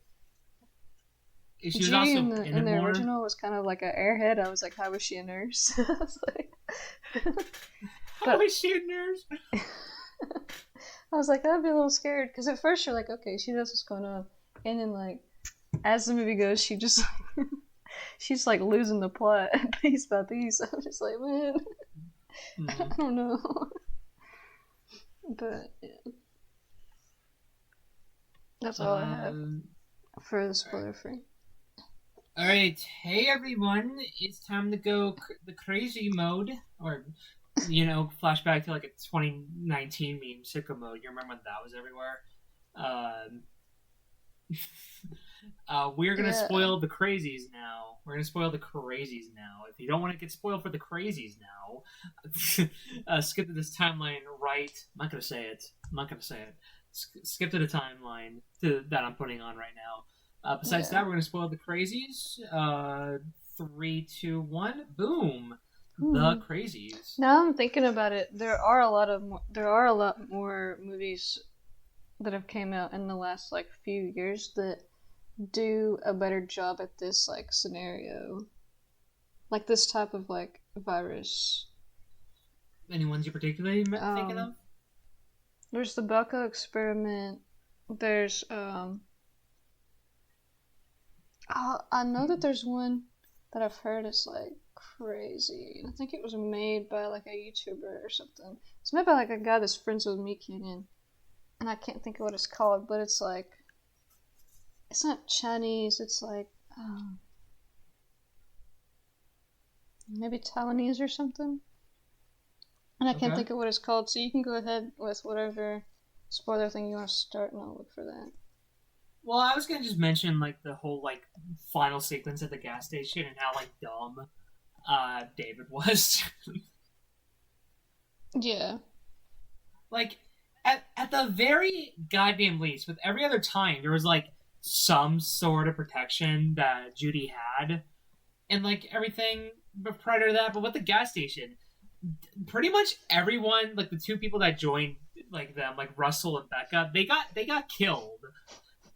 She was Judy also in the original was kind of like an airhead. I was like, how was she a nurse? I was like, how was she a nurse? I was like, I'd be a little scared because at first you're like, okay, she knows what's going on, and then like as the movie goes, she's like losing the plot piece by piece. I'm just like, man, I don't know. But yeah. That's all I have for the spoiler free. Alright, hey everyone, it's time to go the crazy mode, or, flashback to like a 2019 meme, sicko mode. You remember when that was everywhere? We're gonna spoil the Crazies now. If you don't want to get spoiled for the Crazies now, skip to this timeline right. I'm not gonna say it. Skip to the timeline that I'm putting on right now. Besides that, we're going to spoil the Crazies. 3, 2, 1, boom! The Crazies. Now I'm thinking about it. There are a lot more movies that have came out in the last like few years that do a better job at this like scenario, like this type of like virus. Any ones you particularly thinking of? There's the Belko experiment. There's I know that there's one that I've heard is like crazy. I think it was made by like a YouTuber or something. It's made by like a guy that's friends with Meat Canyon, and I can't think of what it's called, but it's like it's not Chinese. It's like maybe Taiwanese or something. And I can't think of what it's called. So you can go ahead with whatever spoiler thing you want to start, and I'll look for that. Well, I was gonna just mention like the whole like final sequence at the gas station and how like dumb David was. Yeah. Like at the very goddamn least, with every other time there was like some sort of protection that Judy had, and like everything prior to that. But with the gas station, pretty much everyone, like the two people that joined like them, like Russell and Becca, they got killed.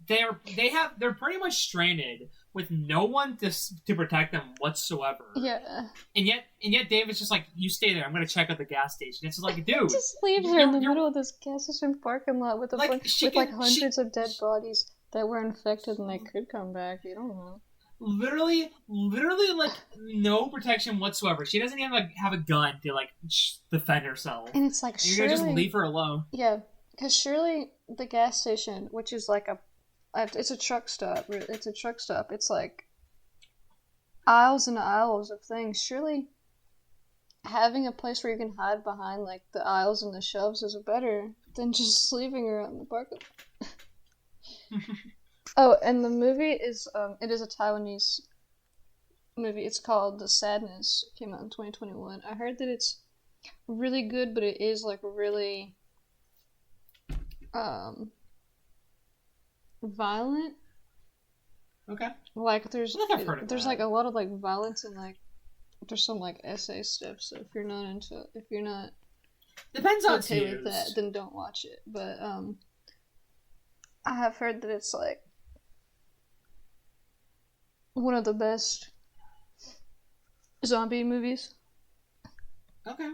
They're pretty much stranded with no one to protect them whatsoever. Yeah. And yet David's just like, you stay there. I'm gonna check out the gas station. It's just like, dude, just leave her in the middle of this gas station parking lot with hundreds of dead bodies that were infected and they could come back. You don't know. Literally, like no protection whatsoever. She doesn't even like have a gun to like defend herself. And it's like, you're gonna just leave her alone. Yeah, because surely the gas station, which is like it's a truck stop. It's a truck stop. It's like aisles and aisles of things. Surely having a place where you can hide behind like the aisles and the shelves is better than just leaving her out in the parking lot. Oh, and the movie is it is a Taiwanese movie. It's called The Sadness. It came out in 2021. I heard that it's really good, but it is like really violent. Okay. Like there's like a lot of like violence and like there's some like essay stuff. So if you're not depends on okay with that, then don't watch it. But I have heard that it's like one of the best zombie movies. Okay.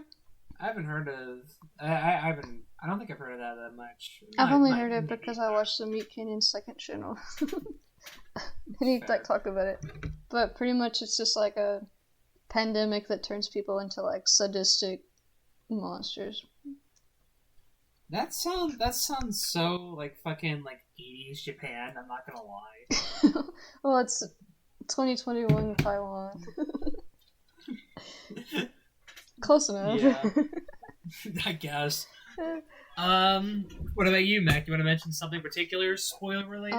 I haven't heard of. I don't think I've heard of that much. I've only heard it because I watched the Meat Canyon second channel. And he like talked about it. But pretty much it's just like a pandemic that turns people into like sadistic monsters. That sounds so like fucking like 80s Japan, I'm not gonna lie. Well, it's 2021 Taiwan. Close enough. Yeah. I guess. What about you, Mac? You want to mention something particular, spoiler related?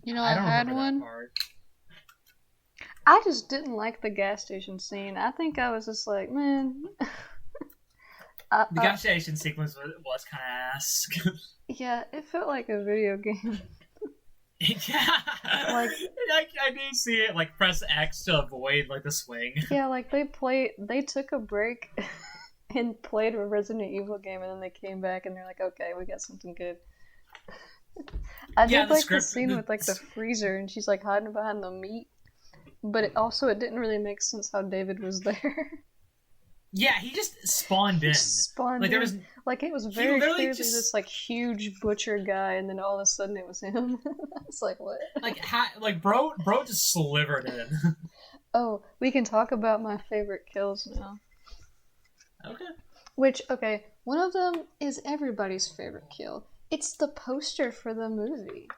I had one. I just didn't like the gas station scene. I think I was just like, man. The gas station sequence was kind of ass. Yeah, it felt like a video game. Yeah, like I do see it. Like press X to avoid like the swing. Yeah, like they took a break and played a Resident Evil game, and then they came back and they're like, okay, we got something good. I did like the scene with like the freezer, and she's like hiding behind the meat, but it didn't really make sense how David was there. Yeah, he just spawned in. There was like it was very clearly this like huge butcher guy, and then all of a sudden it was him. It's like what? Like bro just slivered in. Oh, we can talk about my favorite kills now. Okay. One of them is everybody's favorite kill. It's the poster for the movie.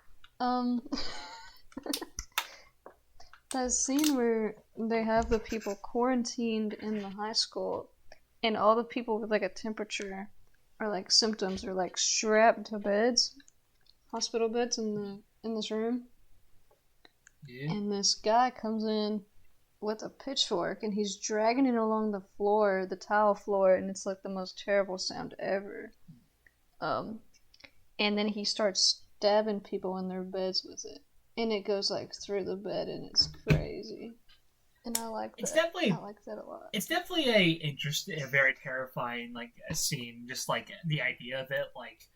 That scene where they have the people quarantined in the high school, and all the people with like a temperature or like symptoms are like strapped to beds, hospital beds in this room. Yeah. And this guy comes in with a pitchfork, and he's dragging it along the floor, the tile floor, and it's like the most terrible sound ever. And then he starts stabbing people in their beds with it. And it goes like through the bed, and it's crazy. And I like that. I like that a lot. It's definitely a very terrifying like a scene. Just like the idea of it, like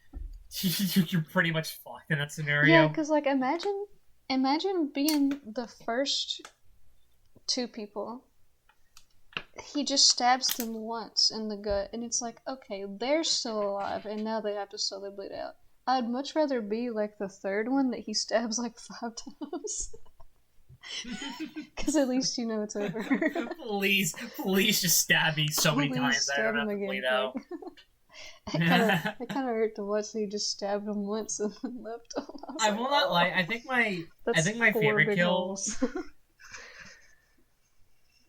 you're pretty much fucked in that scenario. Yeah, because like imagine being the first two people. He just stabs them once in the gut, and it's like, okay, they're still alive, and now they have to slowly bleed out. I'd much rather be like the third one that he stabs like 5 times. Because at least you know it's over. Please just stab me so many times that I don't have to bleed out. It kind of hurt to watch that he just stabbed him once and then left him. I will not lie. I think my favorite kill.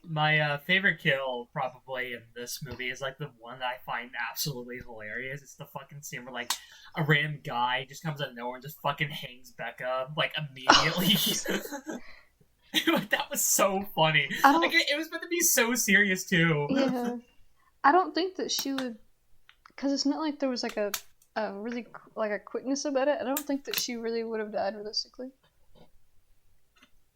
My favorite kill probably in this movie is like the one that I find absolutely hilarious. It's the fucking scene where like a random guy just comes out of nowhere and just fucking hangs Becca like immediately. That was so funny. Like it was meant to be so serious too. Yeah, I don't think that she would, because it's not like there was like a really like a quickness about it. I don't think that she really would have died realistically.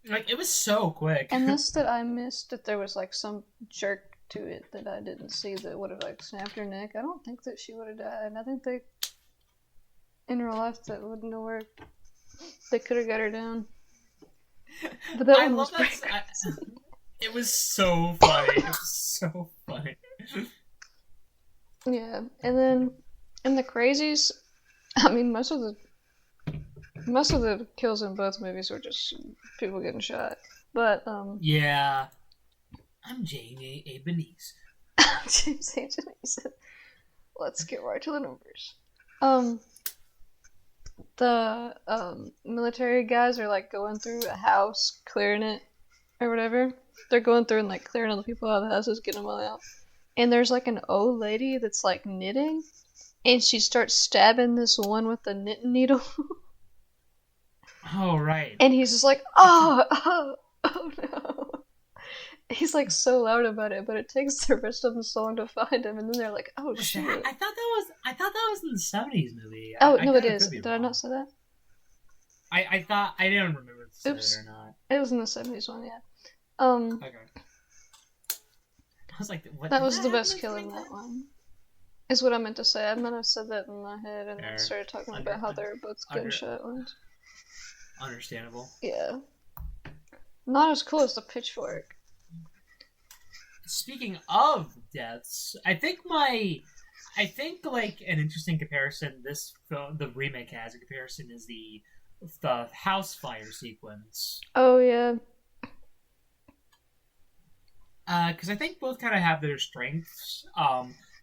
Like, it was so quick. Unless that I missed that there was, like, some jerk to it that I didn't see that would have, like, snapped her neck. I don't think that she would have died. I think in real life, that wouldn't have worked. They could have got her down. But that one was pretty crazy. It was so funny. It was so funny. Yeah, and then in the Crazies, I mean, most of the kills in both movies were just people getting shot. But, yeah. I'm Jamie Ebenezer. James Anthony. Let's get right to the numbers. The military guys are like going through a house, clearing it, or whatever. They're going through and like clearing all the people out of the houses, getting them all out. And there's like an old lady that's like knitting, and she starts stabbing this one with the knitting needle. Oh, right. And he's just like, oh no. He's like so loud about it, but it takes the rest of the song to find him, and then they're like, "Oh shit!" I thought that was in the '70s movie. Oh no, it is. Did I not say that? I thought I didn't remember if it or not. It was in the '70s one, yeah. Okay. I was like, what? That was the best kill in that one. Is what I meant to say. I meant to have said that in my head, and then started talking about how they were both gunshot ones. Understandable. Yeah. Not as cool as the pitchfork. Speaking of deaths, I think my I think like an interesting comparison this film, the remake has a comparison is the house fire sequence. Oh yeah. Because I think both kind of have their strengths.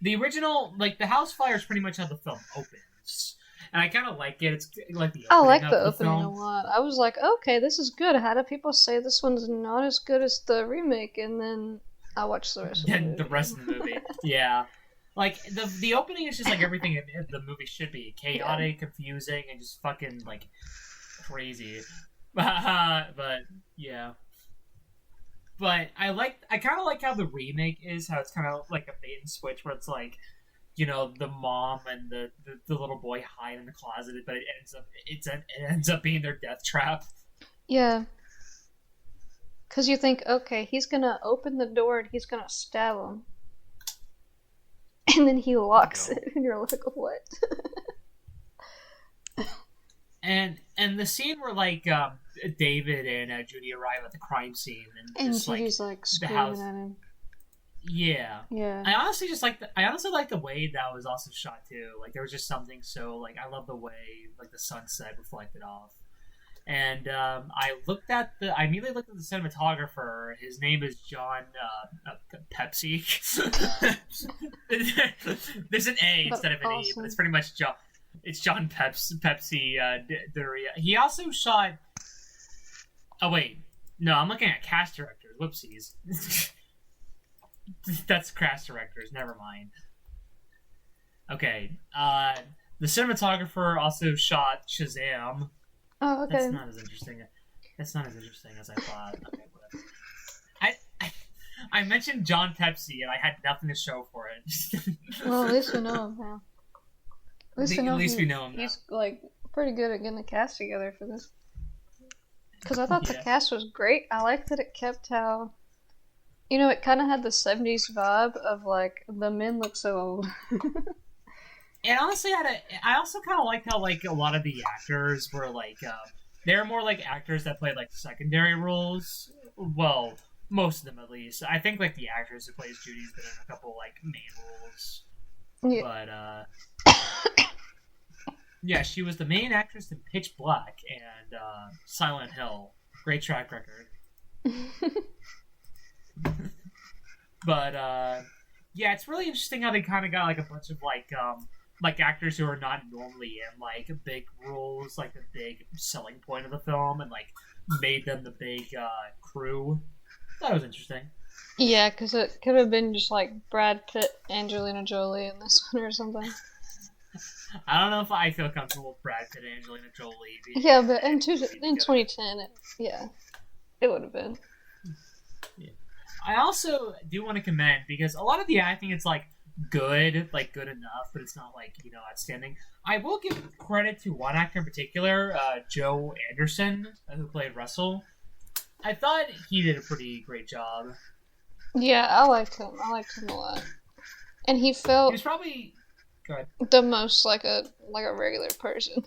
The original, like the house fire, is pretty much how the film opens, and I kind of like it. It's like the I opening like of the the opening a film. lot. I was like, okay, this is good. How do people say this one's not as good as the remake? And then I watched the rest of the Than the movie. rest of the movie. Yeah. Like the opening is just like everything the movie should be Yeah. chaotic, confusing, and just fucking like crazy. but yeah, but I kind of like how the remake is how it's kind of like a bait and switch where it's like the mom and the little boy hide in the closet, but it ends up being their death trap. Yeah. Because you think, okay, he's gonna open the door and he's gonna stab him. And then he locks No. it, and you're like, what? And the scene where like David and Judy arrive at the crime scene and And just like Judy's like the screaming house. at him. Yeah. Yeah. I honestly like the way that was also shot too. Like there was just something so like I love the way like the sunset reflected off. And I immediately looked at the cinematographer. His name is John Pepsi. There's an A That's instead of an E, but awesome. it's pretty much John. It's John Pepsi. Doria. He also shot. Oh wait, no, I'm looking at cast directors. Whoopsies. That's cast directors. Never mind. Okay. The cinematographer also shot Shazam. Oh, okay. That's not as interesting as I thought. Okay, whatever. I I mentioned John Pepsi and I had nothing to show for it. Well, at least we know him now. At least we know, At least we know him now. he's like pretty good at getting the cast together for this. Because I thought the Yeah. cast was great. I liked that it kept how, it kind of had the 70s vibe of like the men look so old. And honestly, I also kind of liked how like a lot of the actors were like they're more like actors that played like secondary roles. Well, most of them at least. I think like the actress who plays Judy's been in a couple like main roles, Yeah. but yeah, she was the main actress in Pitch Black and Silent Hill. Great track record. But yeah, it's really interesting how they kind of got like a bunch of like actors who are not normally in like big roles, like the big selling point of the film, and like made them the big crew. That was interesting. Yeah, because it could have been just like Brad Pitt, Angelina Jolie in this one or something. I don't know if I feel comfortable with Brad Pitt and Angelina Jolie. Yeah, but in 2010, it would have been. Yeah. I also do want to commend because a lot of the acting it's like good enough, but it's not like outstanding. I will give credit to one actor in particular, Joe Anderson, who played Russell. I thought he did a pretty great job. Yeah, I liked him. I liked him a lot, and he He felt was probably good. the most like a regular person.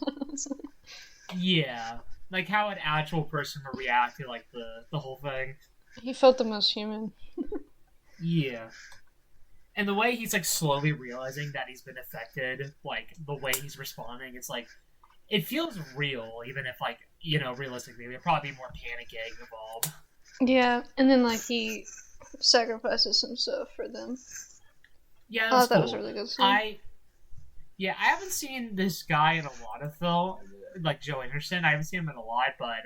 Yeah, like how an actual person would react to like the whole thing. He felt the most human. Yeah. And the way he's like slowly realizing that he's been affected, like the way he's responding, it's like it feels real, even if like realistically there'd probably be more panic involved. Yeah, and then like he sacrifices himself for them. Yeah, Oh, that's that cool. was a really good scene. I haven't seen this guy in a lot of film, like Joe Anderson. I haven't seen him in a lot, but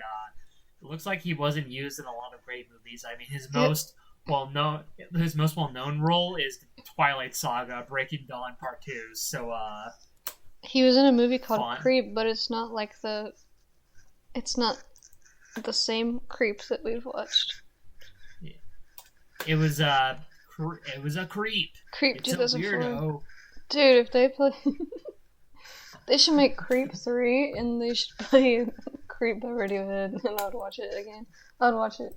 it looks like he wasn't used in a lot of great movies. I mean, his most well known role is the Twilight Saga: Breaking Dawn Part 2. So He was in a movie called fun. Creep, but it's not the same Creep that we've watched. It was a creep. Creep It's a 2004. weirdo. Dude, if they play, they should make Creep 3, and they should play Creep by Radiohead, and I'd watch it again. I'd watch it.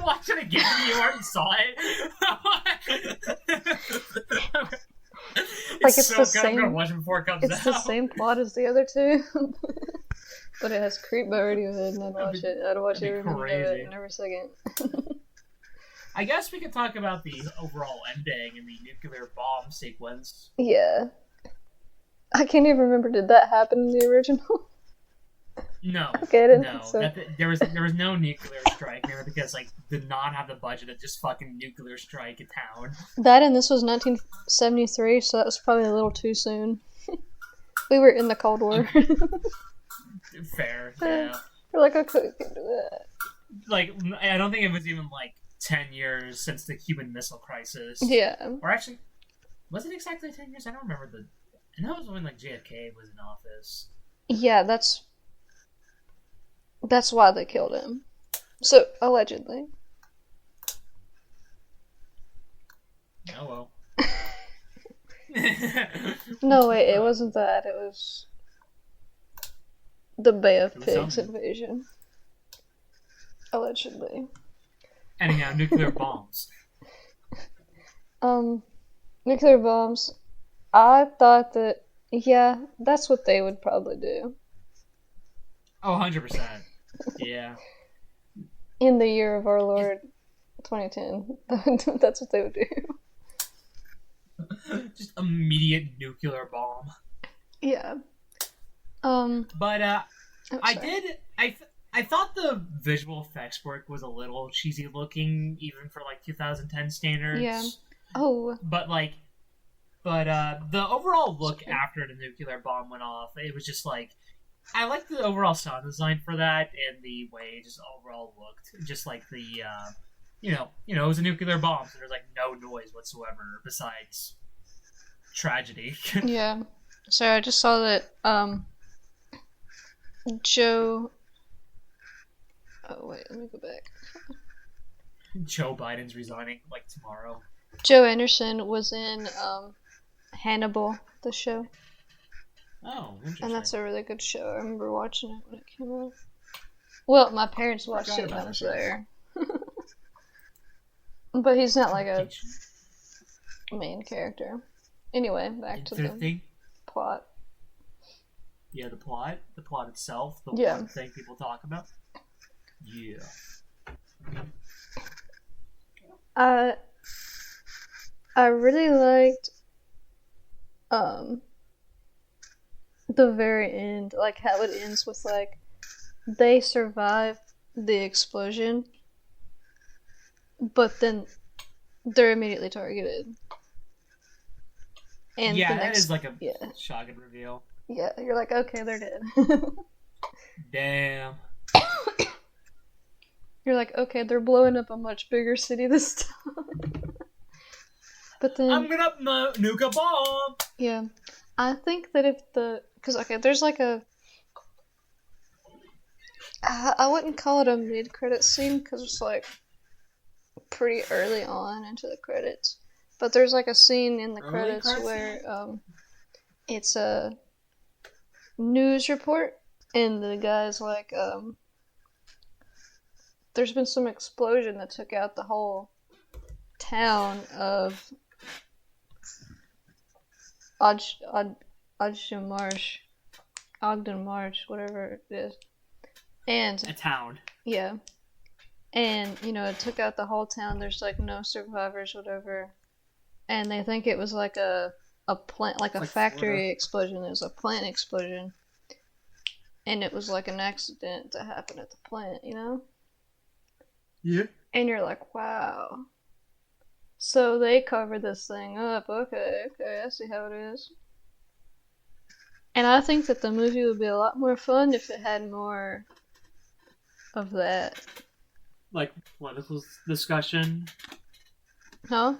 Watch it again. You already saw it. It's so the good. same. I'm gonna watch it before it comes It's out. the same plot as the other two, but it has Creep by Radiohead, and I'd watch it. I'd watch that'd be every minute of crazy. it, and every second. I guess we could talk about the overall ending and the nuclear bomb sequence. Yeah. I can't even remember, did that happen in the original? No. Okay, I didn't No. think so. There was no nuclear strike there because, like, did not have the budget to just fucking nuclear strike a town. That and this was 1973, so that was probably a little too soon. We were in the Cold War. Fair, yeah. We're like, okay, we can do that. Like, I don't think it was even, like, 10 years since the Cuban Missile Crisis. Yeah. Or actually, was it exactly 10 years? I don't remember I know it was when, like, JFK was in office. Yeah, that's why they killed him. So, allegedly. Oh, well. No, wait, it wasn't that. It was the Bay of Pigs invasion. Allegedly. Anyhow, nuclear bombs. Nuclear bombs. I thought that, yeah, that's what they would probably do. Oh, 100%. Yeah. In the year of our Lord, 2010. That's what they would do. Just immediate nuclear bomb. Yeah. But, oh, I thought the visual effects work was a little cheesy looking, even for, like, 2010 standards. Yeah. Oh. But the overall look after the nuclear bomb went off, it was just like, I liked the overall sound design for that and the way it just overall looked. Just like the, it was a nuclear bomb, so there's like no noise whatsoever besides tragedy. Yeah. So I just saw that, Joe. Oh, wait, let me go back. Joe Biden's resigning, like, tomorrow. Joe Anderson was in, Hannibal, the show. Oh, interesting. And that's a really good show. I remember watching it when it came out. Well, my parents watched it when I was there. But he's not like a main character. Anyway, back to the plot. Yeah, the plot itself, the one thing people talk about. Yeah. I really liked the very end, like how it ends with like they survive the explosion, but then they're immediately targeted. And yeah, that is like a shocking reveal. Yeah, you're like, okay, they're dead. Damn. You're like, okay, they're blowing up a much bigger city this time. But then I'm gonna nuke a bomb. Yeah, I think that if because there's like I wouldn't call it a mid-credit scene because it's like pretty early on into the credits, but there's like a scene in the credits where it's a news report and the guy's like there's been some explosion that took out the whole town of Ogden Marsh, whatever it is. And a town. Yeah. And, it took out the whole town. There's like no survivors, whatever. And they think it was like a plant, like a factory Florida. Explosion. It was a plant explosion. And it was like an accident that happened at the plant, Yeah. And you're like, wow. So they covered this thing up. Okay, I see how it is. And I think that the movie would be a lot more fun if it had more of that. Like political discussion? Huh?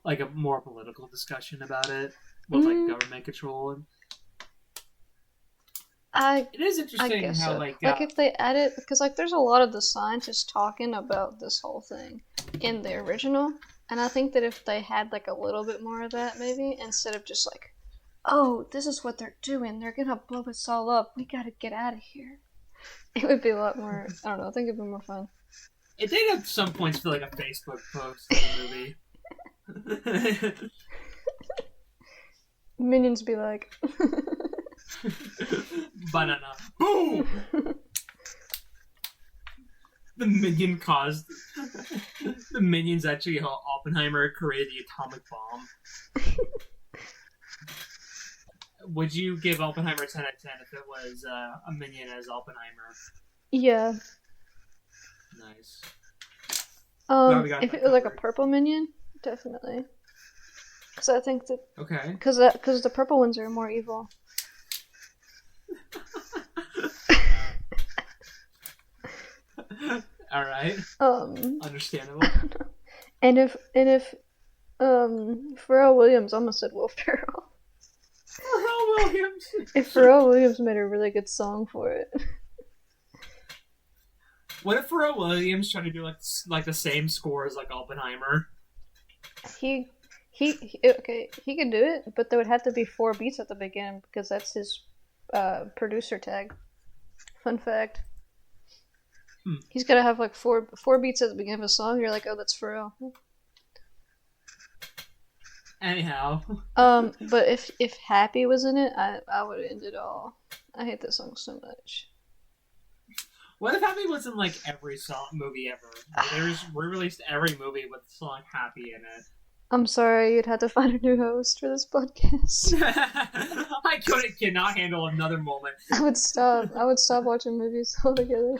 Like a more political discussion about it? With like government control and... It is interesting how so. Like if they added, because like there's a lot of the scientists talking about this whole thing in the original, and I think that if they had like a little bit more of that maybe, instead of just like, oh, this is what they're doing, they're gonna blow us all up, we gotta get out of here. It would be a lot more, I don't know, I think it'd be more fun. It did at some points feel like a Facebook post in the movie. Minions be like... Banana. Boom! The minion caused. The minions actually how Oppenheimer created the atomic bomb. Would you give Oppenheimer 10 out of 10 if it was a minion as Oppenheimer? Yeah. Nice. Well, If it was like a purple minion, definitely. Because I think that. Okay. Because the purple ones are more evil. All right. Understandable. And if Pharrell Williams almost said Will Ferrell. Pharrell Williams. If Pharrell Williams made a really good song for it. What if Pharrell Williams tried to do like the same score as like Oppenheimer? He could do it, but there would have to be 4 beats at the beginning because that's his producer tag. Fun fact. He's gotta have like four beats at the beginning of a song. You're like, oh, that's Pharrell. Anyhow. But if Happy was in it, I would end it all. I hate that song so much. What if Happy was in like every movie ever? They re-released every movie with the song Happy in it. I'm sorry, you'd have to find a new host for this podcast. I cannot handle another moment. I would stop watching movies altogether.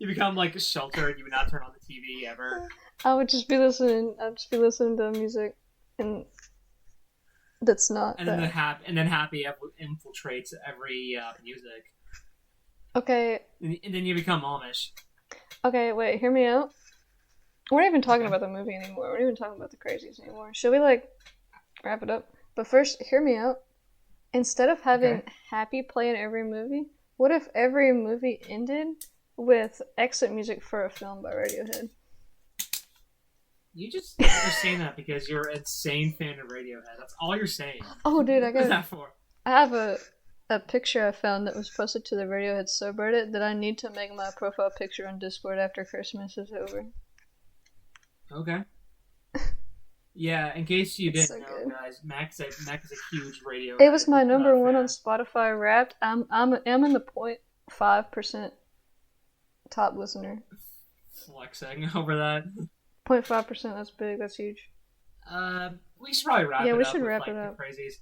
You become like a shelter and you would not turn on the TV ever. I would just be listening to music, and that's not. And then Happy infiltrates every music. Okay. And then you become Amish. Okay, wait, hear me out. We're not even talking about the movie anymore. We're not even talking about the Crazies anymore. Should we like wrap it up? But first, hear me out. Instead of having Happy play in every movie, what if every movie ended with exit music for a film by Radiohead? You're saying that because you're an insane fan of Radiohead. That's all you're saying. Oh, dude, What's that for? I have a picture I found that was posted to the Radiohead subreddit that I need to make my profile picture on Discord after Christmas is over. Okay. Yeah, in case you didn't know, guys, Mac is a huge Radiohead. It was my number one on Spotify Wrapped. I'm in the 0.5% top listener. Flexing over that. 0.5%. That's big. That's huge. We should probably wrap it up. Yeah, we should wrap it up. The Crazies.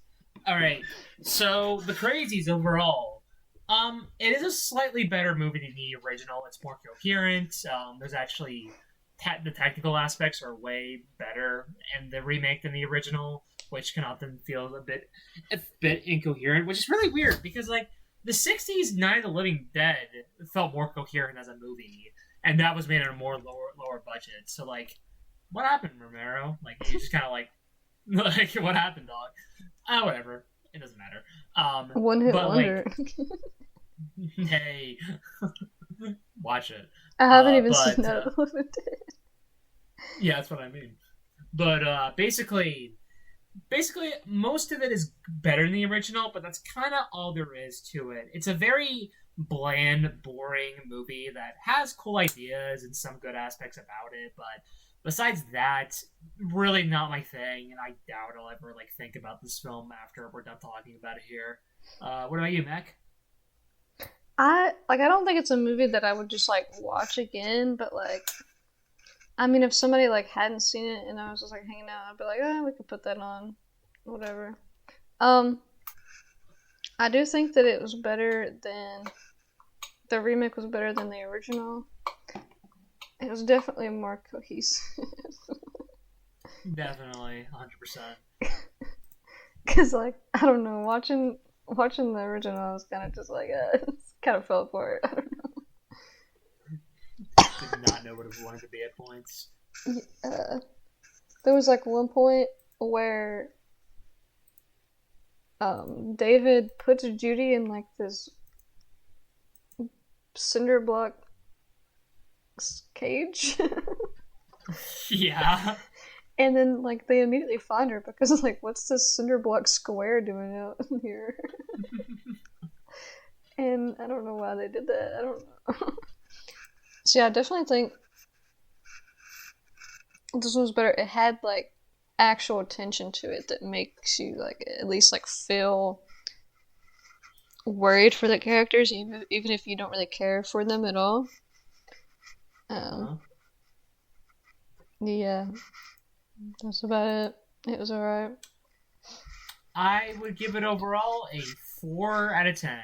All right. So the Crazies overall, it is a slightly better movie than the original. It's more coherent. There's actually the technical aspects are way better in the remake than the original, which can often feel a bit incoherent, which is really weird because like the '60s Night of the Living Dead felt more coherent as a movie, and that was made on a more lower budget. So like, what happened, Romero? Like you just kind of like what happened, dog? Whatever. It doesn't matter. One hit wonder. Like, hey, watch it. I haven't even seen Night of the Living Dead. Yeah, that's what I mean. But basically, most of it is better than the original, but that's kind of all there is to it. It's a very bland, boring movie that has cool ideas and some good aspects about it, but besides that, really not my thing, and I doubt I'll ever like think about this film after we're done talking about it here. What about you, Mac? I don't think it's a movie that I would just like watch again, but like, I mean, if somebody like hadn't seen it and I was just like hanging out, I'd be like, oh, we could put that on, whatever. I do think that it was better than the remake was better than the original. It was definitely more cohesive. Definitely, 100%. Cause like I don't know, watching the original, I was kind of just like, it kind of fell apart. I don't know. Did not know what it wanted to be at points. There was like one point where David puts Judy in like this cinder block cage. Yeah. And then like they immediately find her because like, what's this cinder block square doing out here? And I don't know why they did that. I don't know. So yeah, I definitely think this one was better. It had like actual tension to it that makes you like at least like feel worried for the characters, even if you don't really care for them at all. Um, yeah, that's about it. It was alright. I would give it overall a 4 out of 10.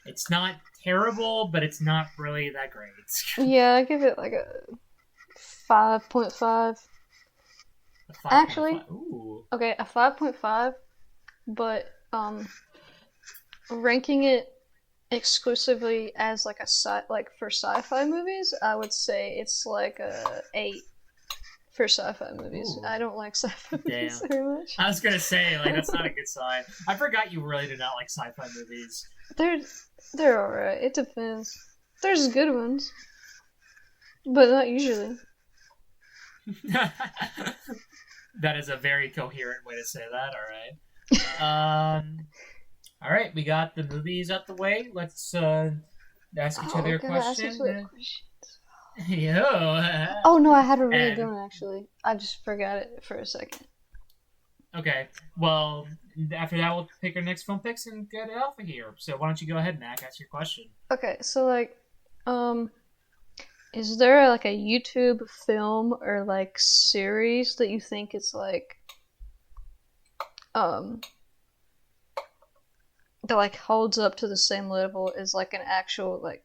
It's not terrible, but it's not really that great. Yeah, I give it like a 5.5. A 5.5. Actually, Ooh. okay, a 5.5, but ranking it exclusively as like like for sci-fi movies, I would say it's like a 8 for sci-fi movies. Ooh. I don't like sci-fi movies Damn. very much. I was gonna say, like, that's not a good sign. I forgot you really do not like sci-fi movies. They're they're alright. It depends. There's good ones, but not usually. That is a very coherent way to say that. All right, we got the movies out the way. Let's ask each Oh, other a okay, ask us what question. questions. Yo. Oh no, I had a really And good one actually. I just forgot it for a second. okay, well, after that, we'll pick our next film picks and get it off of here. So why don't you go ahead, Mac? Ask your question. Okay, so like, um, is there like a YouTube film or like series that you think is like, um, that like holds up to the same level as like an actual like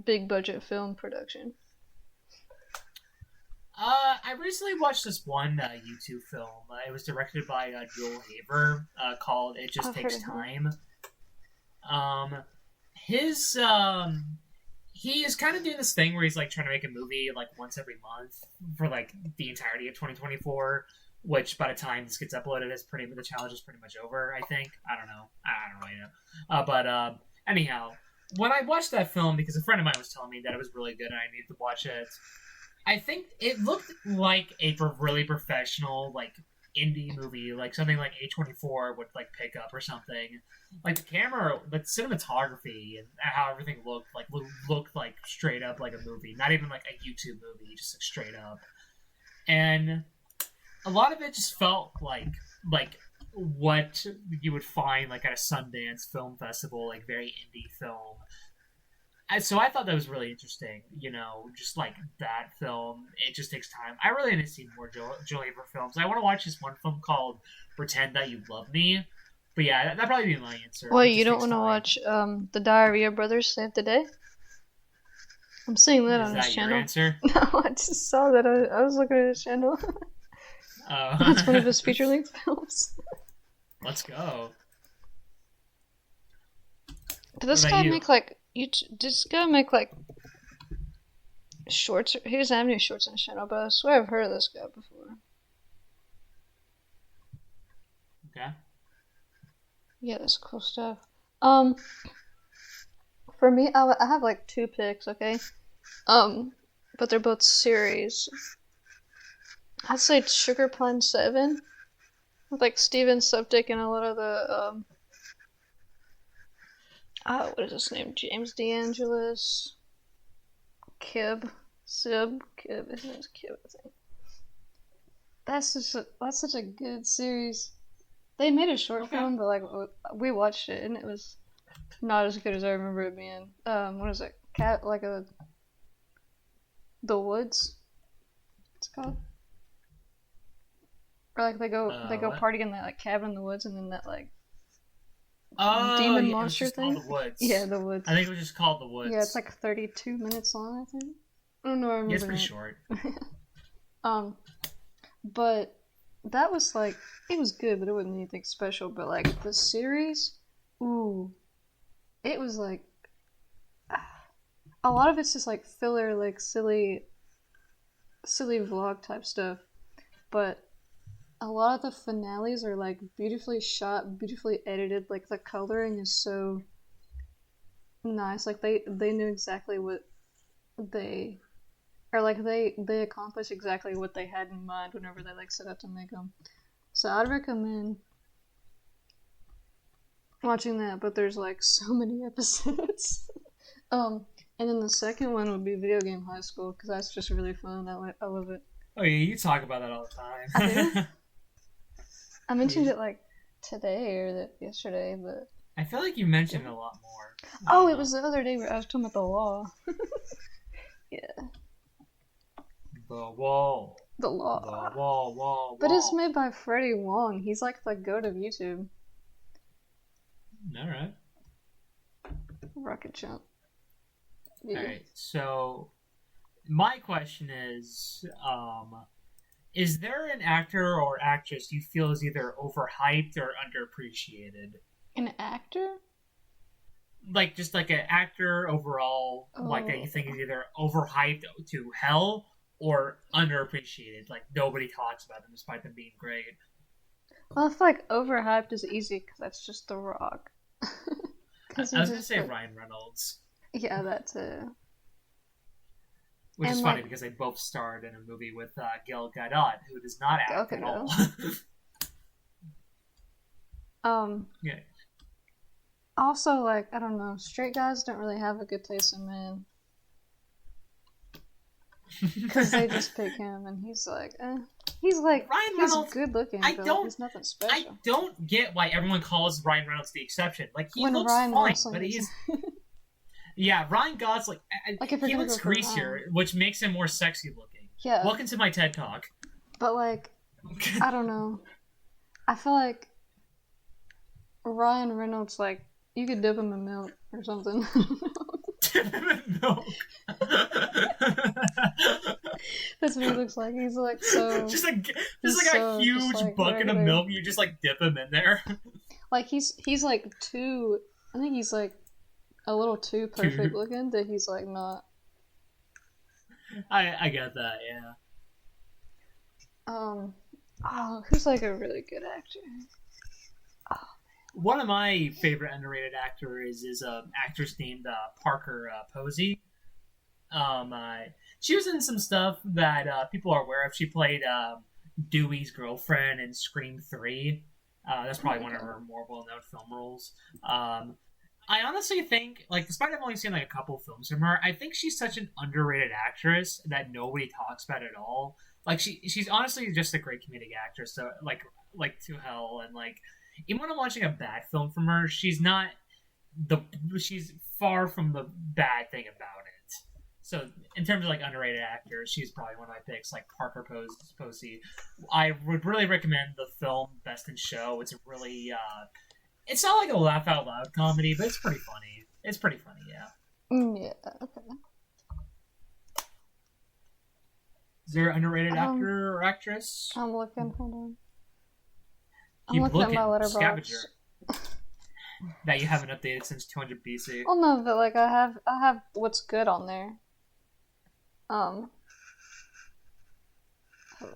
big budget film production? I recently watched this one YouTube film. It was directed by Joel Haver, called "It Just I've heard Takes of him. Time." Um, his he is kind of doing this thing where he's like trying to make a movie like once every month for like the entirety of 2024. Which by the time this gets uploaded, is pretty the challenge is pretty much over. I think. I don't know. I don't really know. But anyhow, when I watched that film, because a friend of mine was telling me that it was really good and I needed to watch it, I think it looked like a really professional, like indie movie, like something like A24 would like pick up or something. Like the camera, the cinematography, and how everything looked like straight up like a movie, not even like a YouTube movie, just like straight up. And a lot of it just felt like what you would find like at a Sundance Film Festival, like very indie film. So I thought that was really interesting. Just like that film, it just takes time. I really need to see more Joel Haver films. I want to watch this one film called "Pretend That You Love Me." But yeah, that'd probably be my answer. Well, It you just don't takes want to time. watch The Diarrhea Brothers Save the Day? I'm seeing that Is on his that your channel. answer? No, I just saw that. I was looking at his channel. That's one of his feature length films. Let's go. Did What this about guy you? make like this guy make like shorts? He doesn't have any shorts on his channel, but I swear I've heard of this guy before. Okay. Yeah, that's cool stuff. Um, for me, I have like two picks, okay? But they're both series. I'd say Sugar Pine 7 with like Steven Subdick and a lot of the what is his name? James DeAngelis, Kib. His name's Kib, I think. That's such a good series. They made a short Okay. film, but like we watched it and it was not as good as I remember it being. What is it? The Woods. It's called. Or like they go What? party in that like cabin in the woods and then that like Oh, demon yeah, it was monster just called thing. The Woods. Yeah, the woods. I think it was just called The Yeah, it's Woods. like 32 minutes long, I think. I don't know. I Yeah, it's remember pretty it. short. But that was like it was good, but it wasn't anything special. But like the series, ooh, it was like a lot of it's just like filler, like silly vlog type stuff. But a lot of the finales are like beautifully shot, beautifully edited. Like the coloring is so nice. Like they knew exactly what they or like they accomplished exactly what they had in mind whenever they like set out to make them. So I'd recommend watching that. But there's like so many episodes. And then the second one would be Video Game High School because that's just really fun. I love it. Oh, yeah, you talk about that all I the do. time. I mentioned it like today or yesterday, but I feel like you mentioned it a lot more. oh, it was the other day where I was talking about the law. Yeah. The Wall. The Law. The Wall. But it's made by Freddie Wong. He's like the goat of YouTube. Alright. Rocket jump. Yeah. Alright, so my question is there an actor or actress you feel is either overhyped or underappreciated? An actor? Like, just like an actor overall, like that you think is either overhyped to hell or underappreciated. Like, nobody talks about them despite them being great. Well, I feel like overhyped is easy because that's just The Rock. I was going to say Ryan Reynolds. Yeah, that too. Which is funny because they both starred in a movie with Gal Gadot, who does not act at all. Yeah. Also, like, I don't know, straight guys don't really have a good taste in men. Because they just pick him, and he's like, he's like, Ryan Reynolds, good looking, but like, he's nothing special. I don't get why everyone calls Ryan Reynolds the exception. Like, he looks Ryan fine, Gosling but he's... Yeah, Ryan Gosling, he looks greasier, which makes him more sexy looking. Yeah. Welcome to my TED Talk. But, like, I don't know. I feel like Ryan Reynolds, like, you could dip him in milk or something. Dip him in milk? That's what he looks like. He's, like, so... Just like a huge bucket of milk, you just, like, dip him in there. Like, he's like, too... I think he's, like, a little too perfect looking that he's like not. I get that, yeah. Who's like a really good actor? One of my favorite underrated actors is an actress named Parker Posey. She was in some stuff that people are aware of. She played Dewey's girlfriend in Scream 3. That's probably one of her more well-known film roles. I honestly think, like, despite I've only seen, like, a couple films from her, I think she's such an underrated actress that nobody talks about at all. Like, she's honestly just a great comedic actress, so, like to hell, and, like, even when I'm watching a bad film from her, she's far from the bad thing about it. So, in terms of, like, underrated actors, she's probably one of my picks, like Parker Posey. I would really recommend the film Best in Show. It's a really, it's not like a laugh out loud comedy, but it's pretty funny. It's pretty funny, yeah. Yeah, okay. Is there an underrated actor or actress? I'm looking, hold on. Keep looking, at my letterbox. scavenger. That you haven't updated since 200 BC. Well, no, but like I have what's good on there. Oh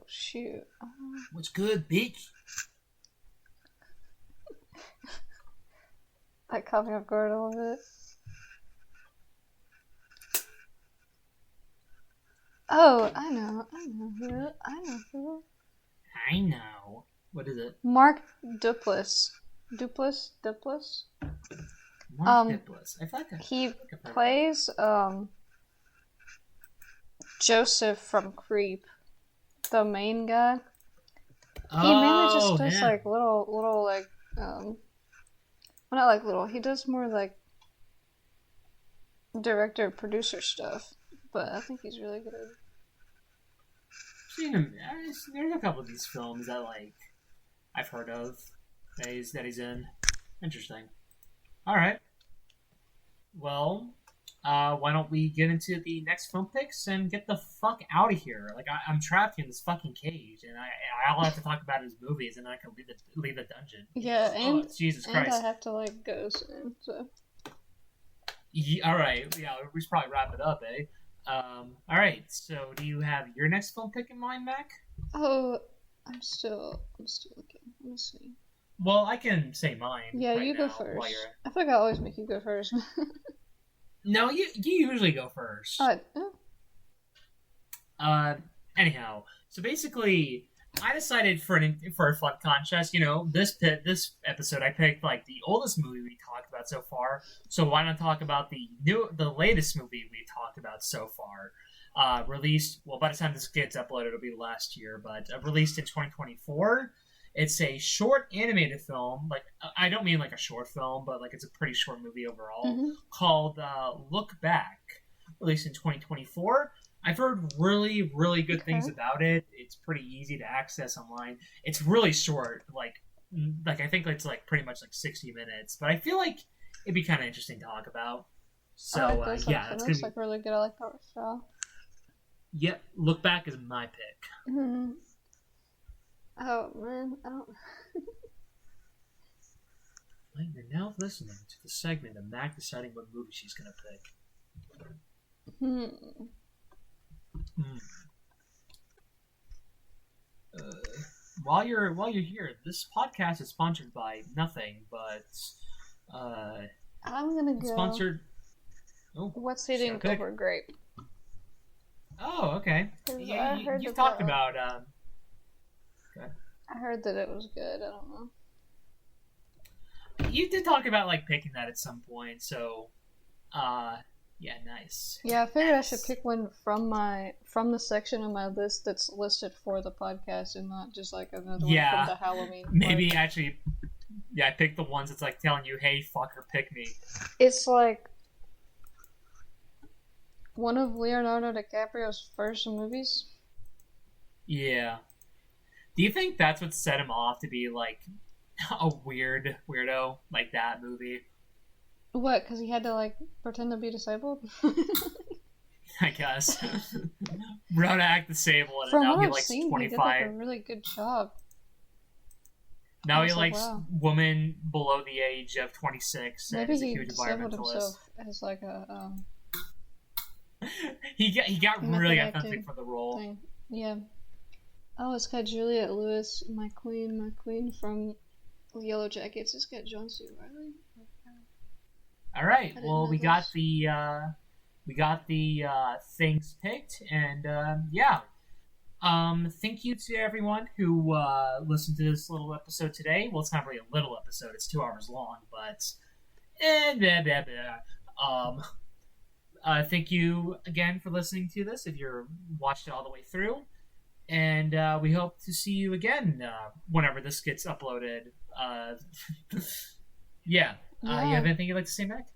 shoot. What's good, bitch? That caught me off guard a little bit. Oh, I know who. What is it? Mark Duplass. Duplass? Mark Duplass. I feel like he plays Joseph from Creep, the main guy. He mainly just does like little like well, not like little. He does more like director producer stuff, but I think he's really good. I've seen him. There's a couple of these films that like I've heard of that he's in. Interesting. All right. Well, why don't we get into the next film picks and get the fuck out of here? Like I'm trapped in this fucking cage, and all I have to talk about is movies, and then I can leave the dungeon. Yeah, and Jesus Christ, and I have to like go soon. So. Yeah, all right. Yeah, we should probably wrap it up, eh? All right. So, do you have your next film pick in mind, Mac? Oh, I'm still looking. Let me see. Well, I can say mine. Yeah, you go first. I feel like I always make you go first. No, you usually go first. Anyhow, so basically, I decided for a fun contest. You know, this episode I picked like the oldest movie we talked about so far. So why not talk about the latest movie we talked about so far? Released, well, by the time this gets uploaded, it'll be last year, but released in 2024. It's a short animated film. Like, I don't mean like a short film, but like it's a pretty short movie overall, called Look Back, released in 2024. I've heard really, really good things Okay. about it. It's pretty easy to access online. It's really short, like I think it's like pretty much like 60 minutes. But I feel like it'd be kind of interesting to talk about. I like So this. yeah, It that's looks gonna like really good. I like that show. Yep. Look Back is my pick. Hmm. Oh man, I don't. Well, you're now listening to the segment of Mac deciding what movie she's gonna pick. Hmm. Hmm. While you're here, this podcast is sponsored by nothing, but I'm gonna it's go. sponsored. Oh, What's eating Sure pick. over grape? Oh, okay. 'Cause I heard You've that talked that- about. I heard that it was good. I don't know. You did talk about like picking that at some point, so yeah, nice. Yeah, I figured I should pick one from the section of my list that's listed for the podcast, and not just like another one Yeah. from the Halloween. Maybe Like, actually, yeah, I picked the ones that's like telling you, "Hey, fucker, pick me." it's like one of Leonardo DiCaprio's first movies. Yeah. Do you think that's what set him off to be like a weirdo like that movie? What? Because he had to like pretend to be disabled. I guess. How to act disabled, and From now what he I've likes seen, he did 25. like a really good job. Now I he was like, likes wow. women below the age of 26 and Maybe is a he huge disabled environmentalist. himself as like a He got method really acting authentic for the role. thing. Yeah. Oh, it's got Juliette Lewis, my queen from Yellow Jackets. It's got John C. Reilly. All right. I didn't Well, know we got this. the things picked, and yeah. Thank you to everyone who listened to this little episode today. Well, it's not really a little episode; it's 2 hours long, but blah, blah, blah. Thank you again for listening to this. If you're watched it all the way through, and we hope to see you again whenever this gets uploaded. Yeah. You have anything you'd like to say, Mac?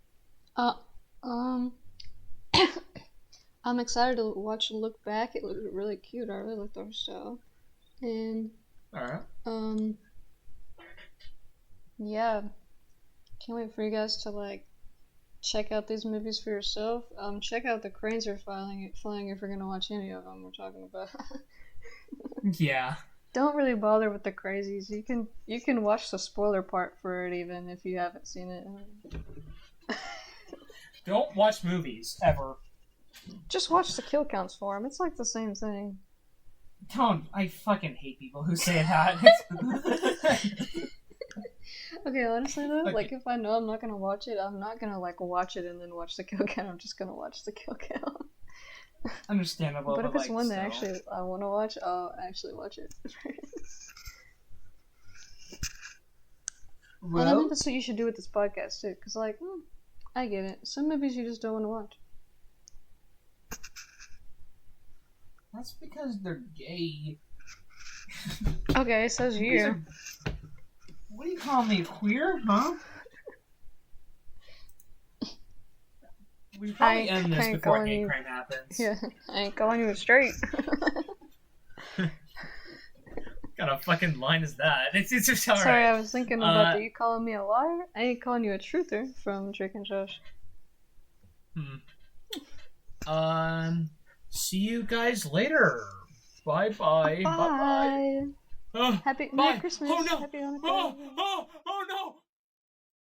Um, I'm excited to watch Look Back. It looked really cute. I really liked our show. And, All right. yeah. Can't wait for you guys to, like, check out these movies for yourself. Check out the Cranes Are Flying if you're gonna watch any of them we're talking about. Yeah. Don't really bother with the Crazies. You can watch the spoiler part for it even if you haven't seen it. Don't watch movies ever. Just watch the kill counts for them. It's like the same thing. Don't. I fucking hate people who say that. Okay, honestly though, Okay. like if I know I'm not gonna watch it, I'm not gonna like watch it and then watch the kill count. I'm just gonna watch the kill count. Understandable, But if it's like, one that still. actually I want to watch, I'll actually watch it. And I Well, think that's what you should do with this podcast too, because like, I get it. Some movies you just don't want to watch. that's because they're gay. Okay, says you. What do you call me, queer, huh? We should probably end this I ain't before calling hate you- crime happens. Yeah, I ain't calling you straight. What kind of fucking line is that? It's just alright. Sorry, I was thinking about that. You calling me a liar? I ain't calling you a truther from Drake and Josh. See you guys later. Bye bye. Bye bye. Bye. Happy Bye. Merry Christmas. Oh no. Happy Hanukkah. Oh no.